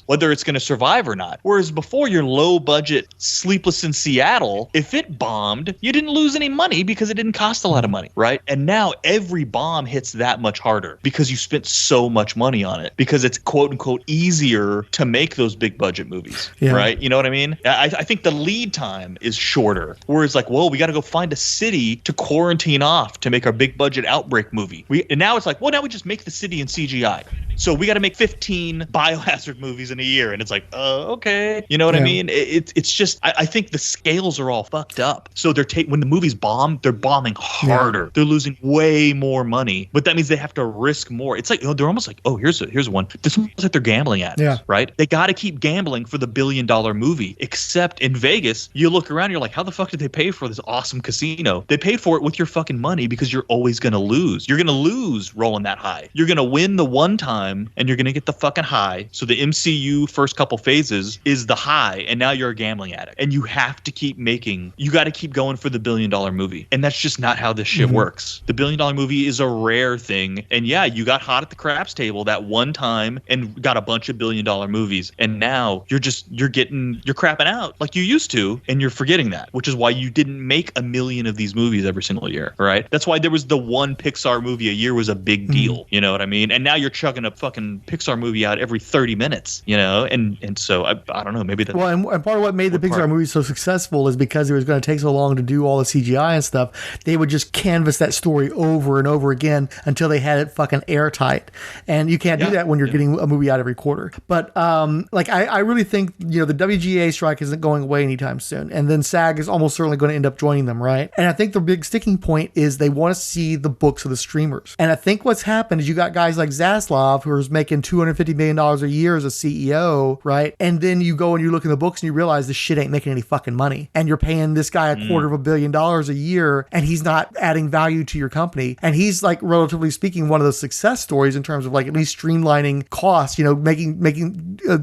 whether it's going to survive or not. Whereas before, your low budget Sleepless in Seattle, if it bombed, you didn't lose any money because it didn't cost a lot of money, right? And now every bomb hits that much harder because you spent so much money on it, because it's quote unquote easier to make those big budget movies, right? You know what I mean? I think the lead time is shorter, whereas like, well, we got to go find a city to quarantine off to make our big budget outbreak movie. And now it's like, well, now we just make the city in CGI. So we got to make 15 Biohazard movies in a year. And it's like, okay. You know what I mean? It's just, I think the scales are all fucked up. So when the movies bomb, they're bombing harder. Yeah. They're losing way more money, but that means they have to risk more. It's like, they're almost like, here's one. This almost like they're gambling at us, right? They got to keep gambling for the $1 billion movie, except in Vegas, you look around, you're like, how the fuck did they pay for this awesome casino? They paid for it with your fucking money, because you're always going to lose. You're going to lose rolling that high. You're going to win the one time, and you're going to get the fucking high. So the MCU first couple phases is the high, and now you're a gambling addict. And you have to keep you got to keep going for the $1 billion movie. And that's just not how this shit works. The $1 billion movie is a rare thing. And yeah, you got hot at the craps table that one time and got a bunch of $1 billion movies. And now you're crapping out like you used to, and you're forgetting that, which is why you didn't make 1 million of these movies every single year, right? That's why there was the one Pixar movie a year was a big deal. You know what I mean? And now you're chugging a fucking Pixar movie out every 30 minutes, and so I don't know, maybe that. Well, and part of what made the Pixar movies so successful is because it was going to take so long to do all the CGI and stuff. They would just canvas that story over and over again until they had it fucking airtight. And you can't do that when you're getting a movie out every quarter. But I really think the WGA strike isn't going away anytime soon, and then SAG is almost certainly going to end up joining them, right? And I think the big sticking point is they want to see the books of the streamers. And I think what's happened is you got guys like Zaslav, who's making $250 million a year as a CEO, right? And then you go and you look in the books and you realize this shit ain't making any fucking money. And you're paying this guy $250 million a year, and he's not adding value to your company. And he's like, relatively speaking, one of the success stories in terms of like at least streamlining costs,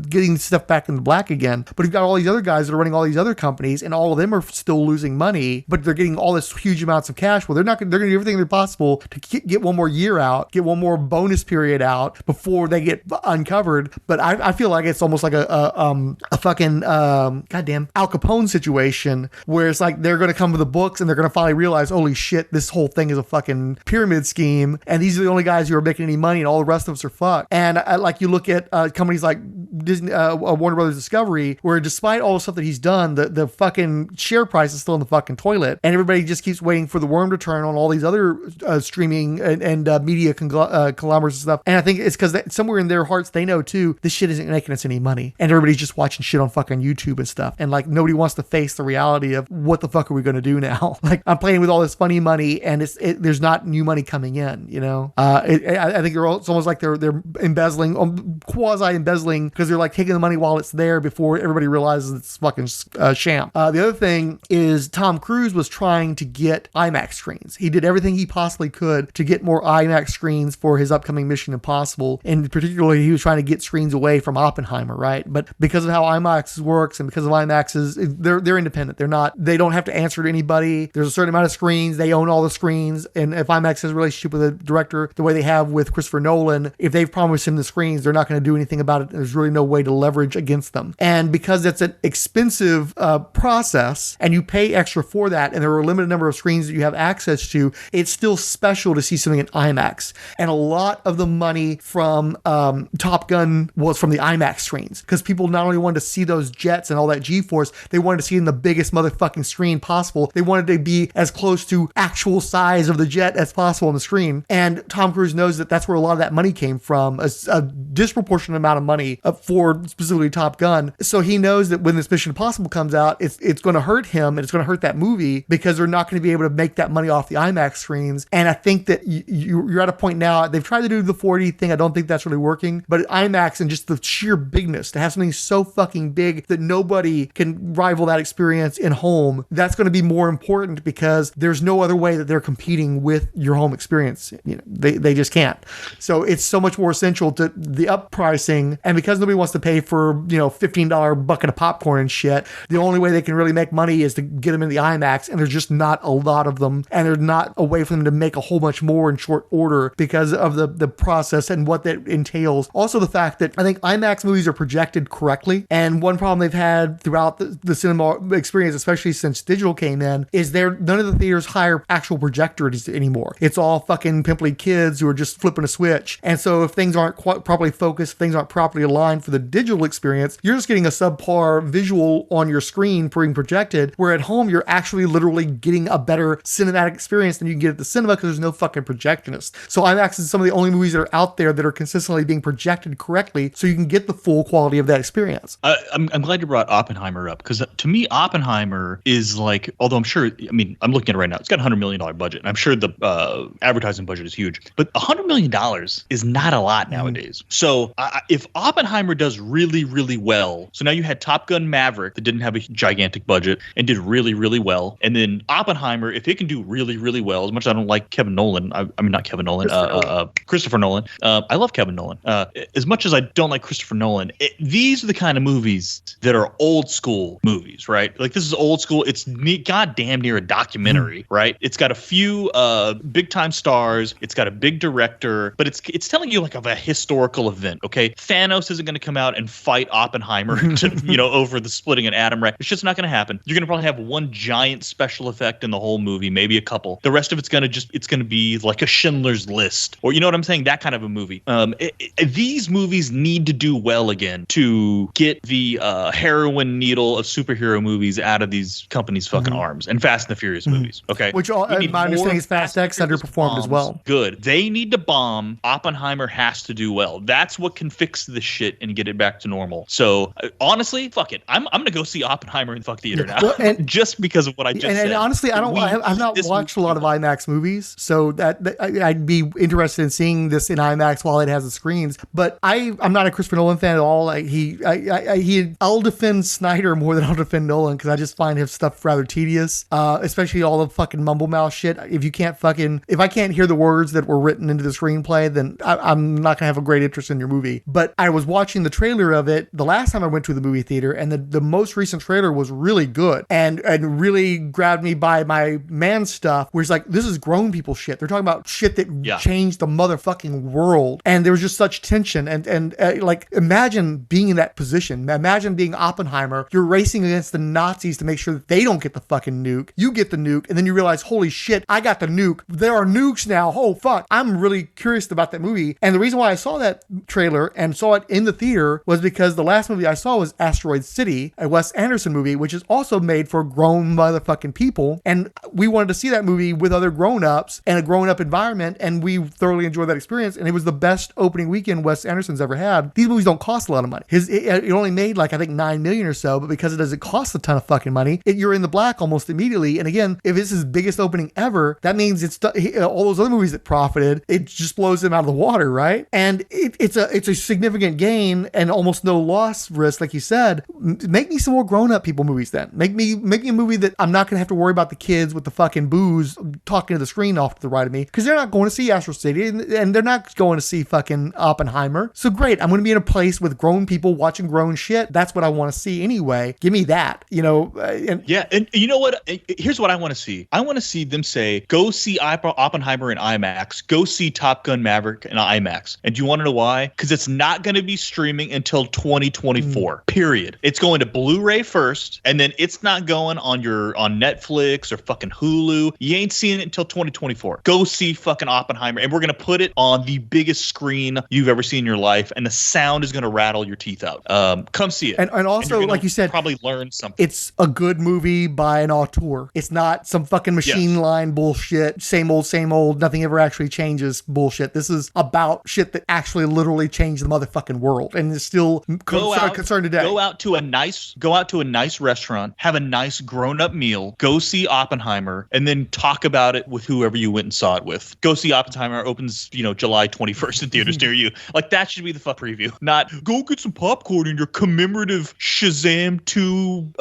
getting stuff back in the black again. But you've got all these other guys that are running all these other companies, and all of them are still losing money, but they're getting all this huge amounts of cash. Well, they're going to do everything possible to get one more year out, get one more bonus period out before they get uncovered. But I feel like it's almost like a fucking goddamn Al Capone situation, where it's like they're going to come to the books and they're going to finally realize, holy shit, this whole thing is a fucking pyramid scheme, and these are the only guys who are making any money, and all the rest of us are fucked. And like you look at companies like Disney, Warner Brothers Discovery, where despite all the stuff that he's done, the fucking share price is still in the fucking toilet, and everybody just keeps waiting for the worm to turn on all these other streaming and media conglomerates and stuff. And I think it's because somewhere in their hearts they know too, this shit isn't making us any money, and everybody's just watching shit on fucking YouTube and stuff, and like nobody wants to face the reality of what the fuck are we going to do now? Like, I'm playing with all this funny money, and there's not new money coming in. I think it's almost like they're embezzling, quasi embezzling, because because they're like taking the money while it's there before everybody realizes it's fucking sham. The other thing is Tom Cruise was trying to get IMAX screens. He did everything he possibly could to get more IMAX screens for his upcoming Mission Impossible. And particularly, he was trying to get screens away from Oppenheimer, right? But because of how IMAX works and because of IMAX's, they're independent. They don't have to answer to anybody. There's a certain amount of screens. They own all the screens. And if IMAX has a relationship with a director the way they have with Christopher Nolan, if they've promised him the screens, they're not going to do anything about it. There's really no way to leverage against them. And because it's an expensive process and you pay extra for that, and there are a limited number of screens that you have access to, it's still special to see something in IMAX. And a lot of the money from Top Gun was from the IMAX screens, because people not only wanted to see those jets and all that G-force, they wanted to see it in the biggest motherfucking screen possible. They wanted to be as close to actual size of the jet as possible on the screen. And Tom Cruise knows that that's where a lot of that money came from, a disproportionate amount of money for specifically Top Gun. So he knows that when this Mission Impossible comes out, it's going to hurt him and it's going to hurt that movie, because they're not going to be able to make that money off the IMAX screens. And I think that you're at a point now, they've tried to do the 4D thing. I don't think that's really working, but IMAX and just the sheer bigness, to have something so fucking big that nobody can rival that experience in home, that's going to be more important, because there's no other way that they're competing with your home experience. They just can't. So it's so much more essential to the up pricing. And because nobody wants to pay for, $15 bucket of popcorn and shit, the only way they can really make money is to get them in the IMAX. And there's just not a lot of them. And there's not a way for them to make a whole bunch more in short order because of the process and what that entails. Also, the fact that I think IMAX movies are projected correctly. And one problem they've had throughout the cinema experience, especially since digital came in, is none of the theaters hire actual projectors anymore. It's all fucking pimply kids who are just flipping a switch. And so if things aren't quite properly focused, things aren't properly aligned for the digital experience, you're just getting a subpar visual on your screen being projected, where at home you're actually literally getting a better cinematic experience than you can get at the cinema, because there's no fucking projectionist. So IMAX is some of the only movies that are out there that are consistently being projected correctly, so you can get the full quality of that experience. I'm glad you brought Oppenheimer up, because to me, Oppenheimer is like, although I'm sure, I'm looking at it right now, it's got a $100 million budget. I'm sure the advertising budget is huge, but $100 million is not a lot nowadays. So if Oppenheimer does really, really well, so now you had Top Gun Maverick that didn't have a gigantic budget and did really, really well. And then Oppenheimer, if it can do really, really well, as much as I don't like Kevin Nolan, not Kevin Nolan, Christopher Nolan. I love Kevin Nolan. As much as I don't like Christopher Nolan, these are the kind of movies that are old school movies, right? Like, this is old school. It's goddamn near a documentary, right? It's got a few big time stars. It's got a big director, but it's telling you like of a historical event. Okay, Thanos isn't going to come out and fight Oppenheimer to, over the splitting an atom, right? It's just not going to happen. You're going to probably have one giant special effect in the whole movie, maybe a couple. The rest of it's going to be like a Schindler's List, or you know what I'm saying? That kind of a movie. These movies need to do well again to get the heroin needle of superhero movies out of these companies' fucking arms, and Fast and the Furious movies. Okay, which my understanding is Fast X underperformed as well. Good. They need to bomb. Oppenheimer has to do well. That's what can fix this shit and get it back to normal. So honestly, fuck it. I'm gonna go see Oppenheimer in fuck theater now, just because of what I just said. And honestly, I've not watched a lot of IMAX movies, so that I'd be interested in seeing this in IMAX while it has the screens. But I'm not a Christopher Nolan fan at all. Like I'll defend Snyder more than I'll defend Nolan, because I just find his stuff rather tedious, especially all the fucking mumble mouth shit. If I can't hear the words that were written into the screenplay, then I'm not gonna have a great interest in your movie. But I was watching the trailer of it the last time I went to the movie theater, and the most recent trailer was really good and really grabbed me by my man stuff, where it's like, this is grown people shit. They're talking about shit that changed the motherfucking world, and there was just such tension and like, imagine being in that position. Imagine being Oppenheimer. You're racing against the Nazis to make sure that they don't get the fucking nuke. You get the nuke, and then you realize, holy shit, I got the nuke. There are nukes now. Oh fuck. I'm really curious about that movie. And the reason why I saw that trailer and saw it in the theater was because the last movie I saw was Asteroid City, a Wes Anderson movie, which is also made for grown motherfucking people. And we wanted to see that movie with other grown-ups and a grown-up environment, and we thoroughly enjoyed that experience. And it was the best opening weekend Wes Anderson's ever had. These movies don't cost a lot of money. It only made like, I think, $9 million or so, but because it doesn't cost a ton of fucking money, you're in the black almost immediately. And again, if it's his biggest opening ever, that means all those other movies that profited, it just blows them out of the water, right? And it's a significant gain gain and almost no loss risk, like you said, make me some more grown-up people movies then. Make me a movie that I'm not going to have to worry about the kids with the fucking booze talking to the screen off to the right of me, because they're not going to see Astro City and they're not going to see fucking Oppenheimer. So great, I'm going to be in a place with grown people watching grown shit. That's what I want to see anyway. Give me that, you know. And you know what? Here's what I want to see. I want to see them say, go see Oppenheimer in IMAX. Go see Top Gun Maverick in IMAX. And do you want to know why? Because it's not going to be streaming until 2024. Period. It's going to Blu-ray first, and then it's not going on Netflix or fucking Hulu. You ain't seeing it until 2024. Go see fucking Oppenheimer, and we're going to put it on the biggest screen you've ever seen in your life, and the sound is going to rattle your teeth out. Come see it. And also, like you said, probably learn something. It's a good movie by an auteur. It's not some fucking machine line bullshit, same old, nothing ever actually changes bullshit. This is about shit that actually literally changed the motherfucking world, and is still concerned today. Go out to a nice restaurant, have a nice grown-up meal, go see Oppenheimer, and then talk about it with whoever you went and saw it with. Go see Oppenheimer, opens, July 21st in theaters near you. Like, that should be the fuck preview. Not go get some popcorn in your commemorative Shazam 2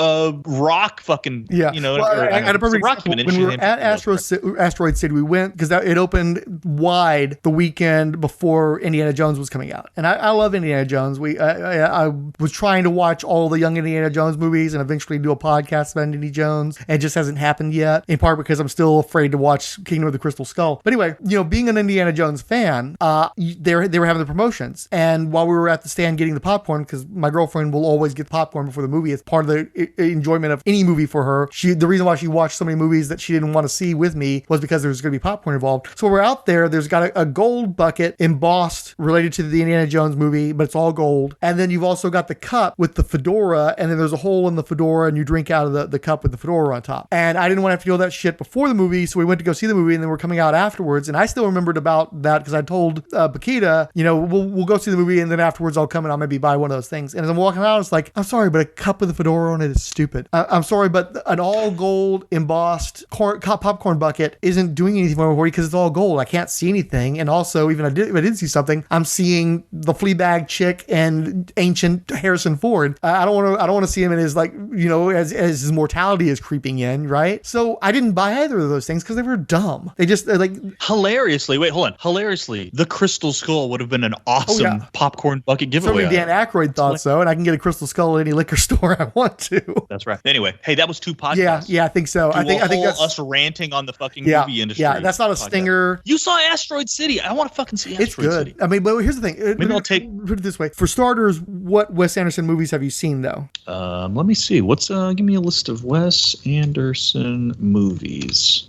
rock fucking, I had a perfect example. When we were at Asteroid City, we went because it opened wide the weekend before Indiana Jones was coming out. And I love Indiana Jones. I was trying to watch all the young Indiana Jones movies and eventually do a podcast about Indiana Jones. And it just hasn't happened yet, in part because I'm still afraid to watch Kingdom of the Crystal Skull. But anyway, being an Indiana Jones fan, they were having the promotions. And while we were at the stand getting the popcorn, because my girlfriend will always get popcorn before the movie, it's part of the enjoyment of any movie for her. The reason why she watched so many movies that she didn't want to see with me was because there was going to be popcorn involved. So we're out there's got a gold bucket embossed related to the Indiana Jones movie, but it's all gold. And then you've also got the cup with the fedora, and then there's a hole in the fedora, and you drink out of the cup with the fedora on top. And I didn't want to have to do all that shit before the movie, so we went to go see the movie, and then we're coming out afterwards. And I still remembered about that because I told Paquita, we'll go see the movie, and then afterwards I'll come and I'll maybe buy one of those things. And as I'm walking out, it's like, I'm sorry, but a cup with a fedora on it is stupid. I'm sorry, but an all gold embossed popcorn bucket isn't doing anything for me because it's all gold. I can't see anything. And also, even if I did see something, I'm seeing the Fleabag chick and ancient Harrison Ford. I don't want to see him in his, as his mortality is creeping in, right? So I didn't buy either of those things because they were dumb. They're like hilariously. Wait, hold on. Hilariously, the Crystal Skull would have been an awesome popcorn bucket giveaway. Certainly Dan Aykroyd thought so, and I can get a Crystal Skull at any liquor store I want to. That's right. Anyway, hey, that was 2 podcasts. Yeah, I think so. I think that's us ranting on the fucking movie industry. Yeah, that's not a stinger. You saw Asteroid City. I want to fucking see Asteroid City. It's good. I mean, but here's the thing. Maybe I'll put it this way. For starters, what Wes Anderson movies have you seen though? Let me see. Give me a list of Wes Anderson movies.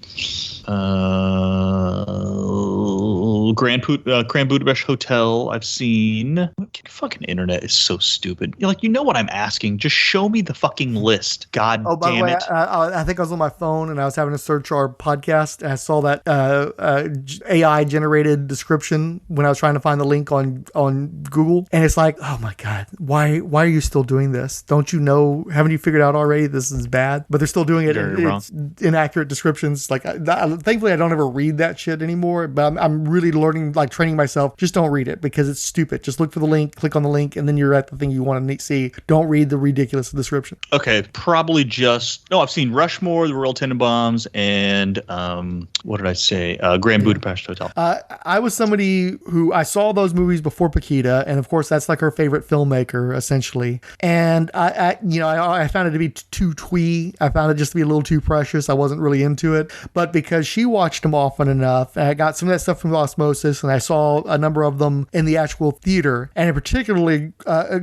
Grand Budapest Hotel I've seen. Fucking internet is so stupid. You're like, what I'm asking? Just show me the fucking list. God damn it. By the way, I think I was on my phone and I was having to search our podcast and I saw that AI generated description when I was trying to find the link on Google, and it's like, oh my God, why are you still doing this? Don't you know? Haven't you figured out already this is bad? But they're still doing it. It's inaccurate descriptions. Like, thankfully I don't ever read that shit anymore, but I'm really learning, training myself. Just don't read it because it's stupid. Just look for the link, click on the link, and then you're at the thing you want to see. Don't read the ridiculous description. Okay, probably I've seen Rushmore, The Royal Tenenbaums, and what did I say? Grand Budapest Hotel. I was somebody who I saw those movies before Paquita, and of course that's like her favorite filmmaker essentially. And I found it to be too twee. I found it just to be a little too precious. I wasn't really into it, but because she watched them often enough, I got some of that stuff from osmosis, and I saw a number of them in the actual theater. And in particularly,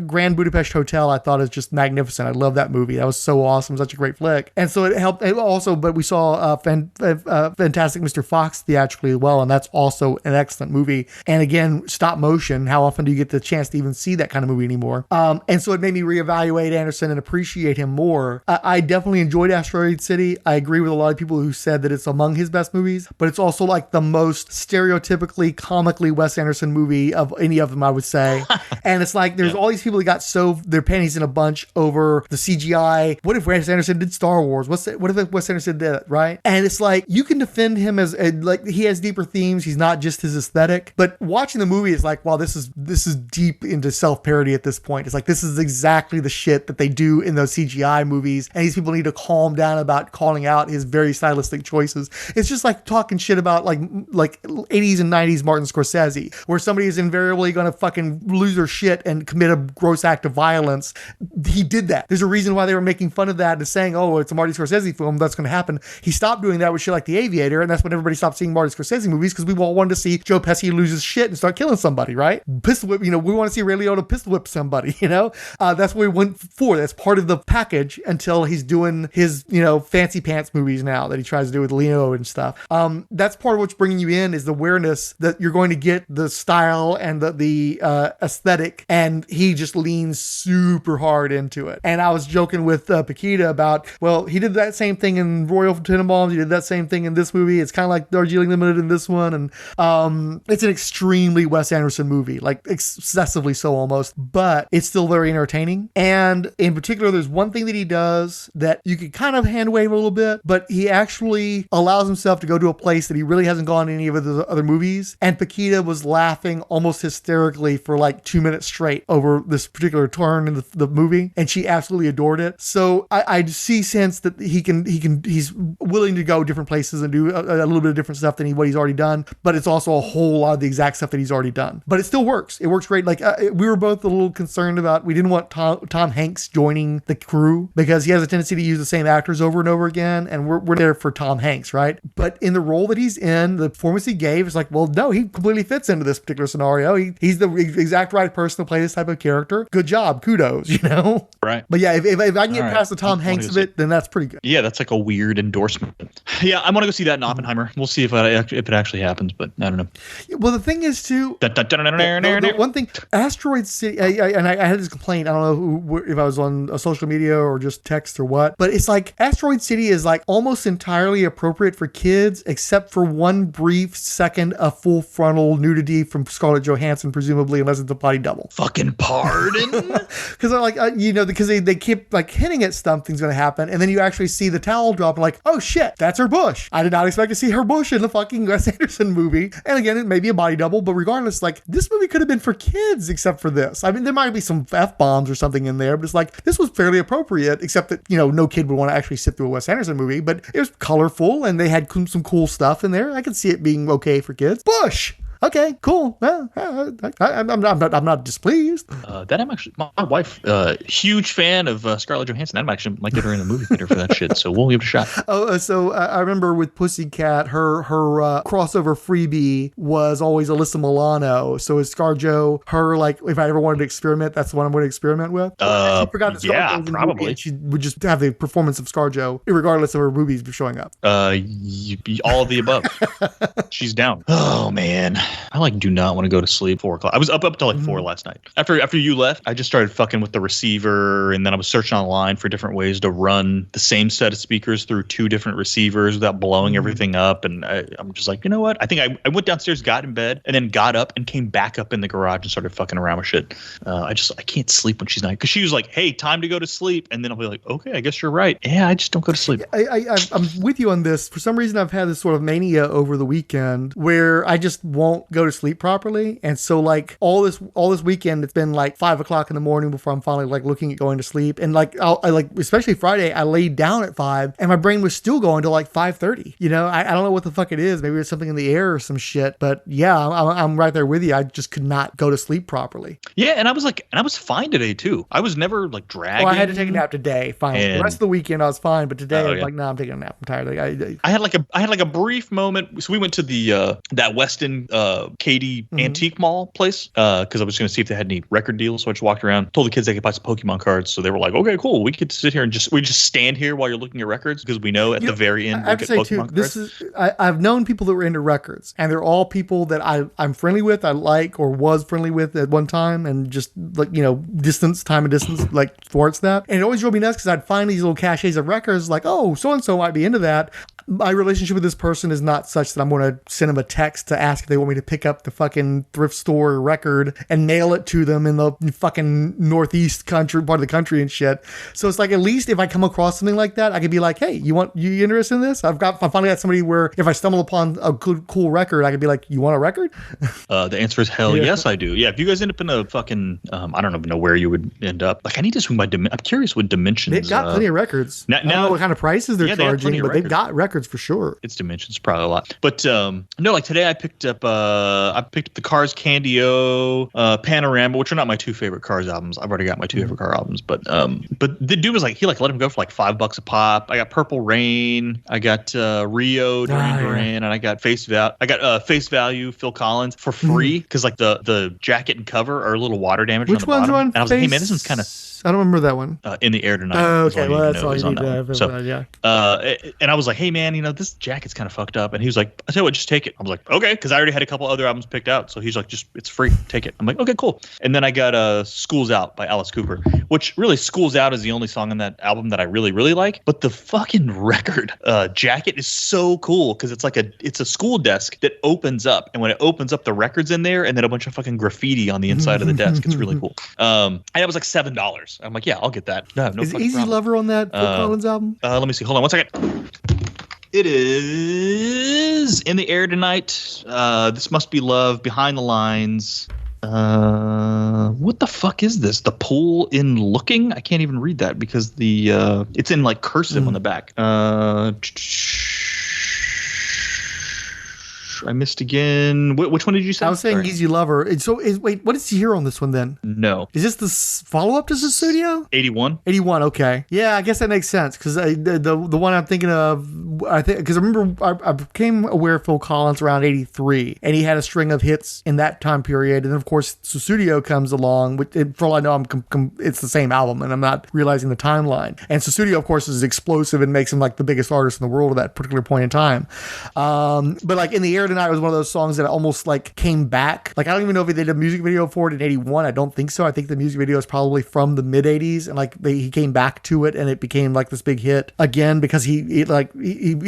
Grand Budapest Hotel, I thought is just magnificent. I love that movie. That was so awesome. Such a great flick. And so it helped. But we saw Fantastic Mr. Fox theatrically as well, and that's also an excellent movie. And again, stop motion. How often do you get the chance to even see that kind of movie anymore? And so it made me reevaluate Anderson and appreciate him more. I definitely enjoyed Asteroid City. I agree with a lot of people who said that it's among his best movies, but it's also like the most stereotypically comically Wes Anderson movie of any of them, I would say. And it's like, there's all these people that got so their panties in a bunch over the CGI. What if Wes Anderson did Star Wars? What if Wes Anderson did it, right? And it's like, you can defend him as like, he has deeper themes. He's not just his aesthetic. But watching the movie is like, wow, this is deep into self-parody at this point. It's like, this is exactly the shit that they do in those CGI movies. And these people need to calm down about calling out his very stylistic choices. It's just like talking shit about like 80s and 90s Martin Scorsese, where somebody is invariably going to fucking lose their shit and commit a gross act of violence. He did that. There's a reason why they were making fun of that and saying, oh, it's a Marty Scorsese film, that's going to happen. He stopped doing that with shit like The Aviator, and that's when everybody stopped seeing Marty Scorsese movies, because we all wanted to see Joe Pesci lose his shit and start killing somebody, right? Pistol whip, we want to see Ray Liotta pistol whip somebody, that's what we went for. That's part of the package until he's doing his, fancy pants movies now that he tries to do with Leo and stuff. That's part of what's bringing you in, is the awareness that you're going to get the style and the aesthetic, and he just leans super hard into it. And I was joking with Paquita about, well, he did that same thing in Royal Tenenbaums, he did that same thing in this movie. It's kind of like Darjeeling Limited in this one, and it's an extremely Wes Anderson movie, like excessively so almost, but it's still very entertaining. And in particular, there's one thing that he does that you could kind of hand wave a little bit, but he actually allows himself to go to a place that he really hasn't gone in any of the other movies. And Paquita was laughing almost hysterically for like 2 minutes straight over this particular turn in the movie, and she absolutely adored it. So I see sense that he's willing to go different places and do a little bit of different stuff than what he's already done, but it's also a whole lot of the exact stuff that he's already done. But it still works. It works great. Like we were both a little concerned about, we didn't want Tom Hanks joining the crew because he has a tendency to use the same actors over and over again, and we're there for Tom Hanks, right? But in the role that he's in, the performance he gave is like, well, no, he completely fits into this particular scenario. He's the exact right person to play this type of character. Good job. Kudos, Right. But yeah, if I can get past the Tom Hanks of it, then that's pretty good. Yeah, that's like a weird endorsement. Yeah, I want to go see that in Oppenheimer. We'll see if it actually happens, but I don't know. Well, the thing is too, the one thing, Asteroid City, and I had this complaint, I don't know if I was on social media or just text or what, but it's like Asteroid City is like almost entirely appropriate for kids, except for one brief second of full frontal nudity from Scarlett Johansson, presumably, unless it's a body double. Fucking pardon? Because they're like, because they keep like hinting at something's going to happen, and then you actually see the towel drop, and like, oh shit, that's her bush. I did not expect to see her bush in the fucking Wes Anderson movie. And again, it may be a body double, but regardless, like, this movie could have been for kids except for this. I mean, there might be some F-bombs or something in there, but it's like, this was fairly appropriate, except that, no kid would want to actually sit through a Wes Anderson movie, but it was colorful and they had some cool stuff in there. I could see it being okay for kids. Bush! Okay, cool. Well, I'm not displeased. That I'm actually, my wife, huge fan of Scarlett Johansson. I actually might get her in the movie theater for that shit. So we'll give it a shot. So I remember with Pussycat, her crossover freebie was always Alyssa Milano. So is ScarJo her, like, if I ever wanted to experiment, that's the one I'm going to experiment with? She forgot that yeah, probably. She would just have the performance of ScarJo, regardless of her movies showing up. All of the above. She's down. Oh man. I do not want to go to sleep 4 o'clock. I was up till 4 last night. After you left, I just started fucking with the receiver, and then I was searching online for different ways to run the same set of speakers through 2 different receivers without blowing everything up. And I'm just like, you know what? I think I went downstairs, got in bed, and then got up and came back up in the garage and started fucking around with shit. I can't sleep when she's not, because she was like, hey, time to go to sleep. And then I'll be like, okay, I guess you're right. Yeah, I just don't go to sleep. I'm with you on this. For some reason, I've had this sort of mania over the weekend where I just won't go to sleep properly. And so like all this weekend, it's been like 5 o'clock in the morning before I'm finally like looking at going to sleep. And like I like, especially Friday, I laid down at 5 and my brain was still going to like 5:30. I don't know what the fuck it is. Maybe it's something in the air or some shit, but yeah, I'm right there with you. I just could not go to sleep properly. Yeah. And I was fine today too. I was never like dragging. Well, I had to take a nap today. Fine. The rest of the weekend I was fine, but today I was like, no, I'm taking a nap. I'm tired. I had like a brief moment. So we went to the that Weston Katy antique mall place because I was going to see if they had any record deals. So I just walked around, told the kids they could buy some Pokemon cards. So they were like, okay, cool. We could sit here and just stand here while you're looking at records, because we know at the very end I have to say too, I've known people that were into records, and they're all people that I'm friendly with, I like, or was friendly with at one time, and just like, time and distance like towards that. And it always drove me nuts because I'd find these little caches of records like, oh, so-and-so might be into that. my relationship with this person is not such that I'm going to send them a text to ask if they want me to pick up the fucking thrift store record and nail it to them in the fucking northeast country part of the country and shit. So it's like, at least if I come across something like that, I could be like, hey, you interested in this? I finally got somebody where if I stumble upon a cool record, I could be like, you want a record? The answer is hell yes, I do. Yeah, if you guys end up in a fucking, I don't even know where you would end up. Like, I need to swing by I'm curious what Dimensions. They've got plenty of records. Now, I don't know what kind of prices they're charging, but they've got records for sure. It's Dimensions probably a lot. But no, like today I picked up the Cars Candy-O, Panorama, which are not my two favorite Cars albums. I've already got my two favorite car albums, but the dude was like, he like let him go for like $5 a pop. I got Purple Rain, I got Rio, Duran, and I got Face Value, Phil Collins for free because like the jacket and cover are a little water damage. Which on the one's bottom. on? And I was like, hey man, this one's kind of. I don't remember that one. In the Air Tonight. Oh, okay. Well, that's all you need to have. So, yeah. And I was like, hey, man, this jacket's kind of fucked up. And he was like, I tell you what, just take it. I was like, okay, because I already had a couple other albums picked out. So he's like, it's free. Take it. I'm like, okay, cool. And then I got School's Out by Alice Cooper, which really School's Out is the only song on that album that I really, really like. But the fucking record jacket is so cool because it's a school desk that opens up. And when it opens up, the record's in there and then a bunch of fucking graffiti on the inside of the desk. It's really cool. And it was like $7. I'm like, yeah, I'll get that. No is Easy problem. Lover on that Phil Collins album? Let me see. Hold on 1 second. It is In the Air Tonight. This Must Be Love. Behind the Lines. What the fuck is this? The Pool in Looking? I can't even read that because it's in like cursive on the back. I missed again. Which one did you say? I was saying Easy Lover. And so, wait, what is he here on this one then? No. Is this the follow-up to Susudio? 81. 81, okay. Yeah, I guess that makes sense because the one I'm thinking of, I think, because I remember I became aware of Phil Collins around 83, and he had a string of hits in that time period. And then, of course, Susudio comes along. For all I know, it's the same album, and I'm not realizing the timeline. And Susudio, of course, is explosive and makes him like the biggest artist in the world at that particular point in time. But like In the Air Tonight was one of those songs that almost like came back. Like I don't even know if they did a music video for it in 81. I don't think so. I think the music video is probably from the mid 80s, and like he came back to it and it became like this big hit again because he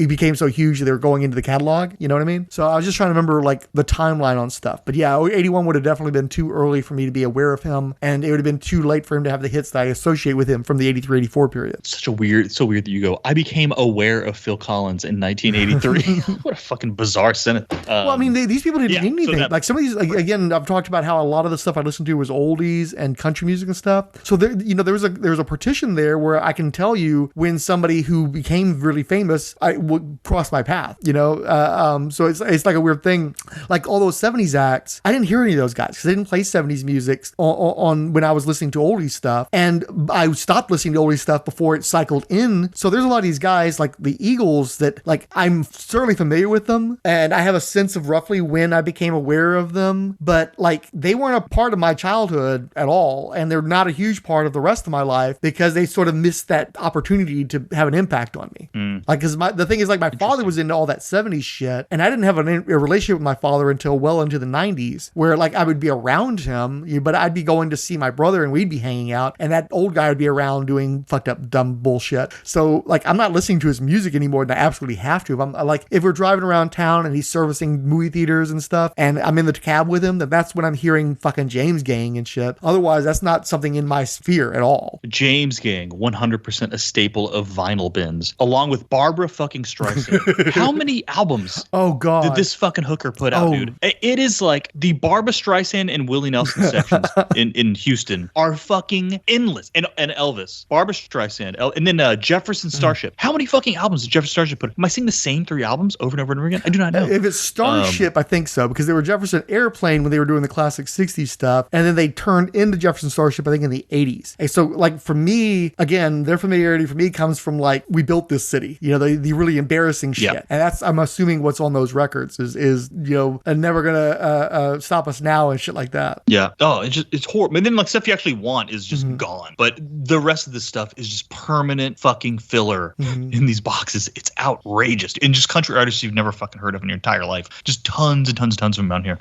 became so huge that they were going into the catalog. You know what I mean? So I was just trying to remember like the timeline on stuff. But yeah, 81 would have definitely been too early for me to be aware of him, and it would have been too late for him to have the hits that I associate with him from the 83, 84 period. It's so weird that you go, I became aware of Phil Collins in 1983. What a fucking bizarre sentence. Well, I mean, these people didn't mean anything. So like some of these, like, again, I've talked about how a lot of the stuff I listened to was oldies and country music and stuff. So there was a partition there where I can tell you when somebody who became really famous would cross my path. So it's like a weird thing. Like all those 70s acts, I didn't hear any of those guys because they didn't play 70s music on when I was listening to oldie stuff, and I stopped listening to oldie stuff before it cycled in. So there's a lot of these guys like the Eagles that like I'm certainly familiar with them, and I have a sense of roughly when I became aware of them, but like they weren't a part of my childhood at all, and they're not a huge part of the rest of my life because they sort of missed that opportunity to have an impact on me. Like, because the thing is, like, my father was into all that 70s shit, and I didn't have a relationship with my father until well into the 90s, where like I would be around him, but I'd be going to see my brother and we'd be hanging out, and that old guy would be around doing fucked up dumb bullshit. So like I'm not listening to his music anymore than I absolutely have to. If I'm like, if we're driving around town and he's servicing movie theaters and stuff, and I'm in the cab with him, that's when I'm hearing fucking James Gang and shit. Otherwise, that's not something in my sphere at all. James Gang, 100% a staple of vinyl bins, along with Barbara fucking Streisand. How many albums did this fucking hooker put out, dude? It is like the Barbara Streisand and Willie Nelson sections in Houston are fucking endless. And Elvis, Barbara Streisand, and then Jefferson Starship. How many fucking albums did Jefferson Starship put? Am I seeing the same 3 albums over and over and over again? I do not know. If it's Starship, I think so, because they were Jefferson Airplane when they were doing the classic 60s stuff, and then they turned into Jefferson Starship, I think, in the 80s. And so, like, for me, again, their familiarity for me comes from, like, we built this city, the really embarrassing shit. Yeah. And that's, I'm assuming, what's on those records is never gonna stop us now and shit like that. Yeah. Oh, it's horrible. And then, like, stuff you actually want is just gone. But the rest of this stuff is just permanent fucking filler in these boxes. It's outrageous. And just country artists you've never fucking heard of in your entire life. Just tons and tons and tons of them out here.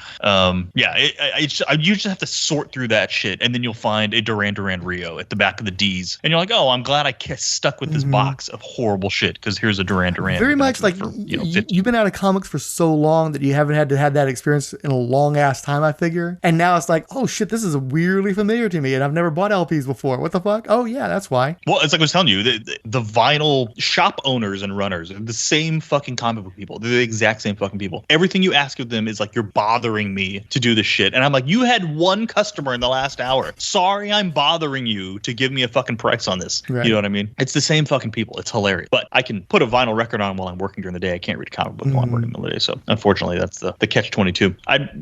You just have to sort through that shit, and then you'll find a Duran Duran Rio at the back of the D's, and you're like, oh, I'm glad I stuck with this box of horrible shit, because here's a Duran Duran. Very much like you've been out of comics for so long that you haven't had to have that experience in a long ass time, I figure. And now it's like, oh shit, this is weirdly familiar to me, and I've never bought LPs before. What the fuck? Oh yeah, that's why. Well, it's like I was telling you, the vinyl shop owners and runners are the same fucking comic book people. They're the exact same fucking people. Everything you ask of them is like, you're bothering me to do this shit. And I'm like, you had one customer in the last hour. Sorry, I'm bothering you to give me a fucking price on this. Right. You know what I mean? It's the same fucking people. It's hilarious. But I can put a vinyl record on while I'm working during the day. I can't read a comic book while I'm working in the day. So unfortunately, that's the catch-22.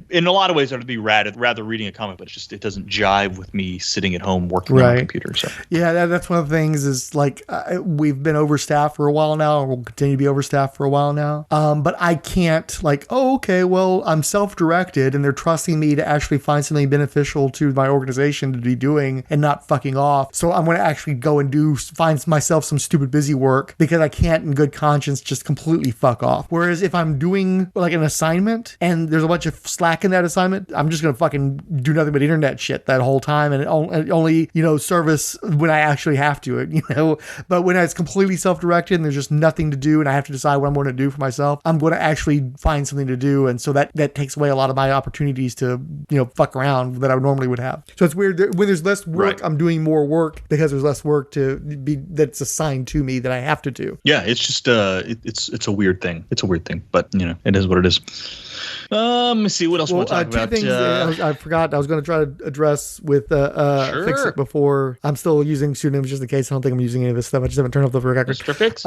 In a lot of ways, I'd be rather reading a comic, but it doesn't jive with me sitting at home working on a computer. So yeah, that's one of the things is like we've been overstaffed for a while now, or we'll continue to be overstaffed for a while now. But I can't like, oh, okay, well, I'm self-directed and they're trusting me to actually find something beneficial to my organization to be doing and not fucking off. So I'm going to actually go and find myself some stupid busy work because I can't in good conscience just completely fuck off. Whereas if I'm doing like an assignment and there's a bunch of slack in that assignment, I'm just going to fucking do nothing but internet shit that whole time and only, service when I actually have to, But when it's completely self-directed and there's just nothing to do and I have to decide what I'm going to do for myself, I'm going to actually find something to do. And so that takes away a lot of my opportunities to, fuck around that I normally would have. So it's weird when there's less work, I'm doing more work because there's less work to be that's assigned to me that I have to do. Yeah, it's just it's a weird thing. It's a weird thing, but it is what it is. Let me see what else we'll talk about. Two things I forgot I was going to try to address with Fix It before. I'm still using pseudonyms just in case. I don't think I'm using any of this stuff. I just haven't turned off the record. Mr. Fix?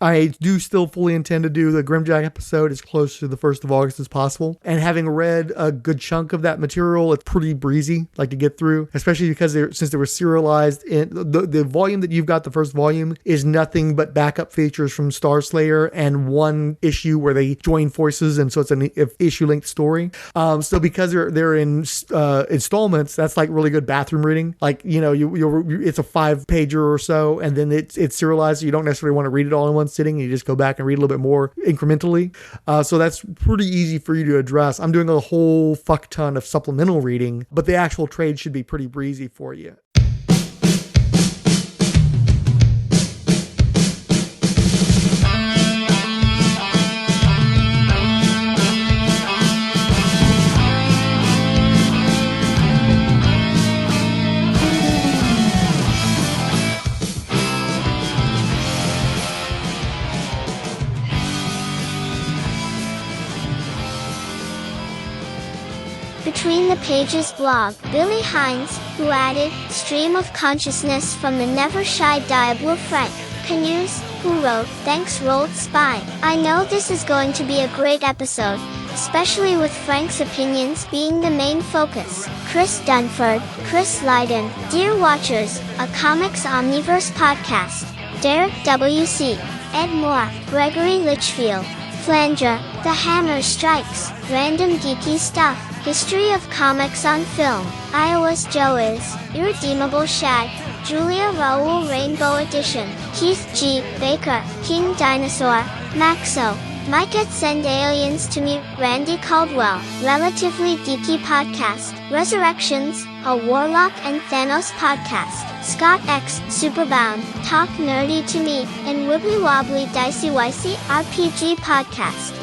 I do still fully intend to do the Grimjack episode as close to the 1st of August as possible. And having read a good chunk of that material, it's pretty breezy, like to get through, especially because since they were serialized in the volume that you've got, the first volume is nothing but backup features from Star Slayer and one issue where they join forces, and so it's an issue length story. So because they're in installments, that's like really good bathroom reading. Like it's a 5-pager or so, and then it's serialized. So you don't necessarily want to read it all in one sitting. You just go back and read a little bit more incrementally. So that's pretty easy for you to address. I'm doing a whole fuck ton of supplemental reading, but the actual trade should be pretty breezy for you. Between the Pages blog, Billy Hines, who added stream of consciousness from the never shy Diablo Frank Canoes, who wrote, thanks Rolled Spy. I know this is going to be a great episode, especially with Frank's opinions being the main focus. Chris Dunford, Chris Lydon, Dear Watchers, a Comics Omniverse podcast. Derek W.C., Ed Moore, Gregory Litchfield, Flanger, The Hammer Strikes, Random Geeky Stuff, History of Comics on Film, Iowa's Joe Is, Irredeemable Shag, Julia Raoul Rainbow Edition, Keith G. Baker, King Dinosaur, Maxo, Micah Send Aliens to Me, Randy Caldwell, Relatively Geeky Podcast, Resurrections, a Warlock and Thanos Podcast, Scott X, Superbound, Talk Nerdy to Me, and Wibbly Wobbly Dicey Wicey RPG Podcast.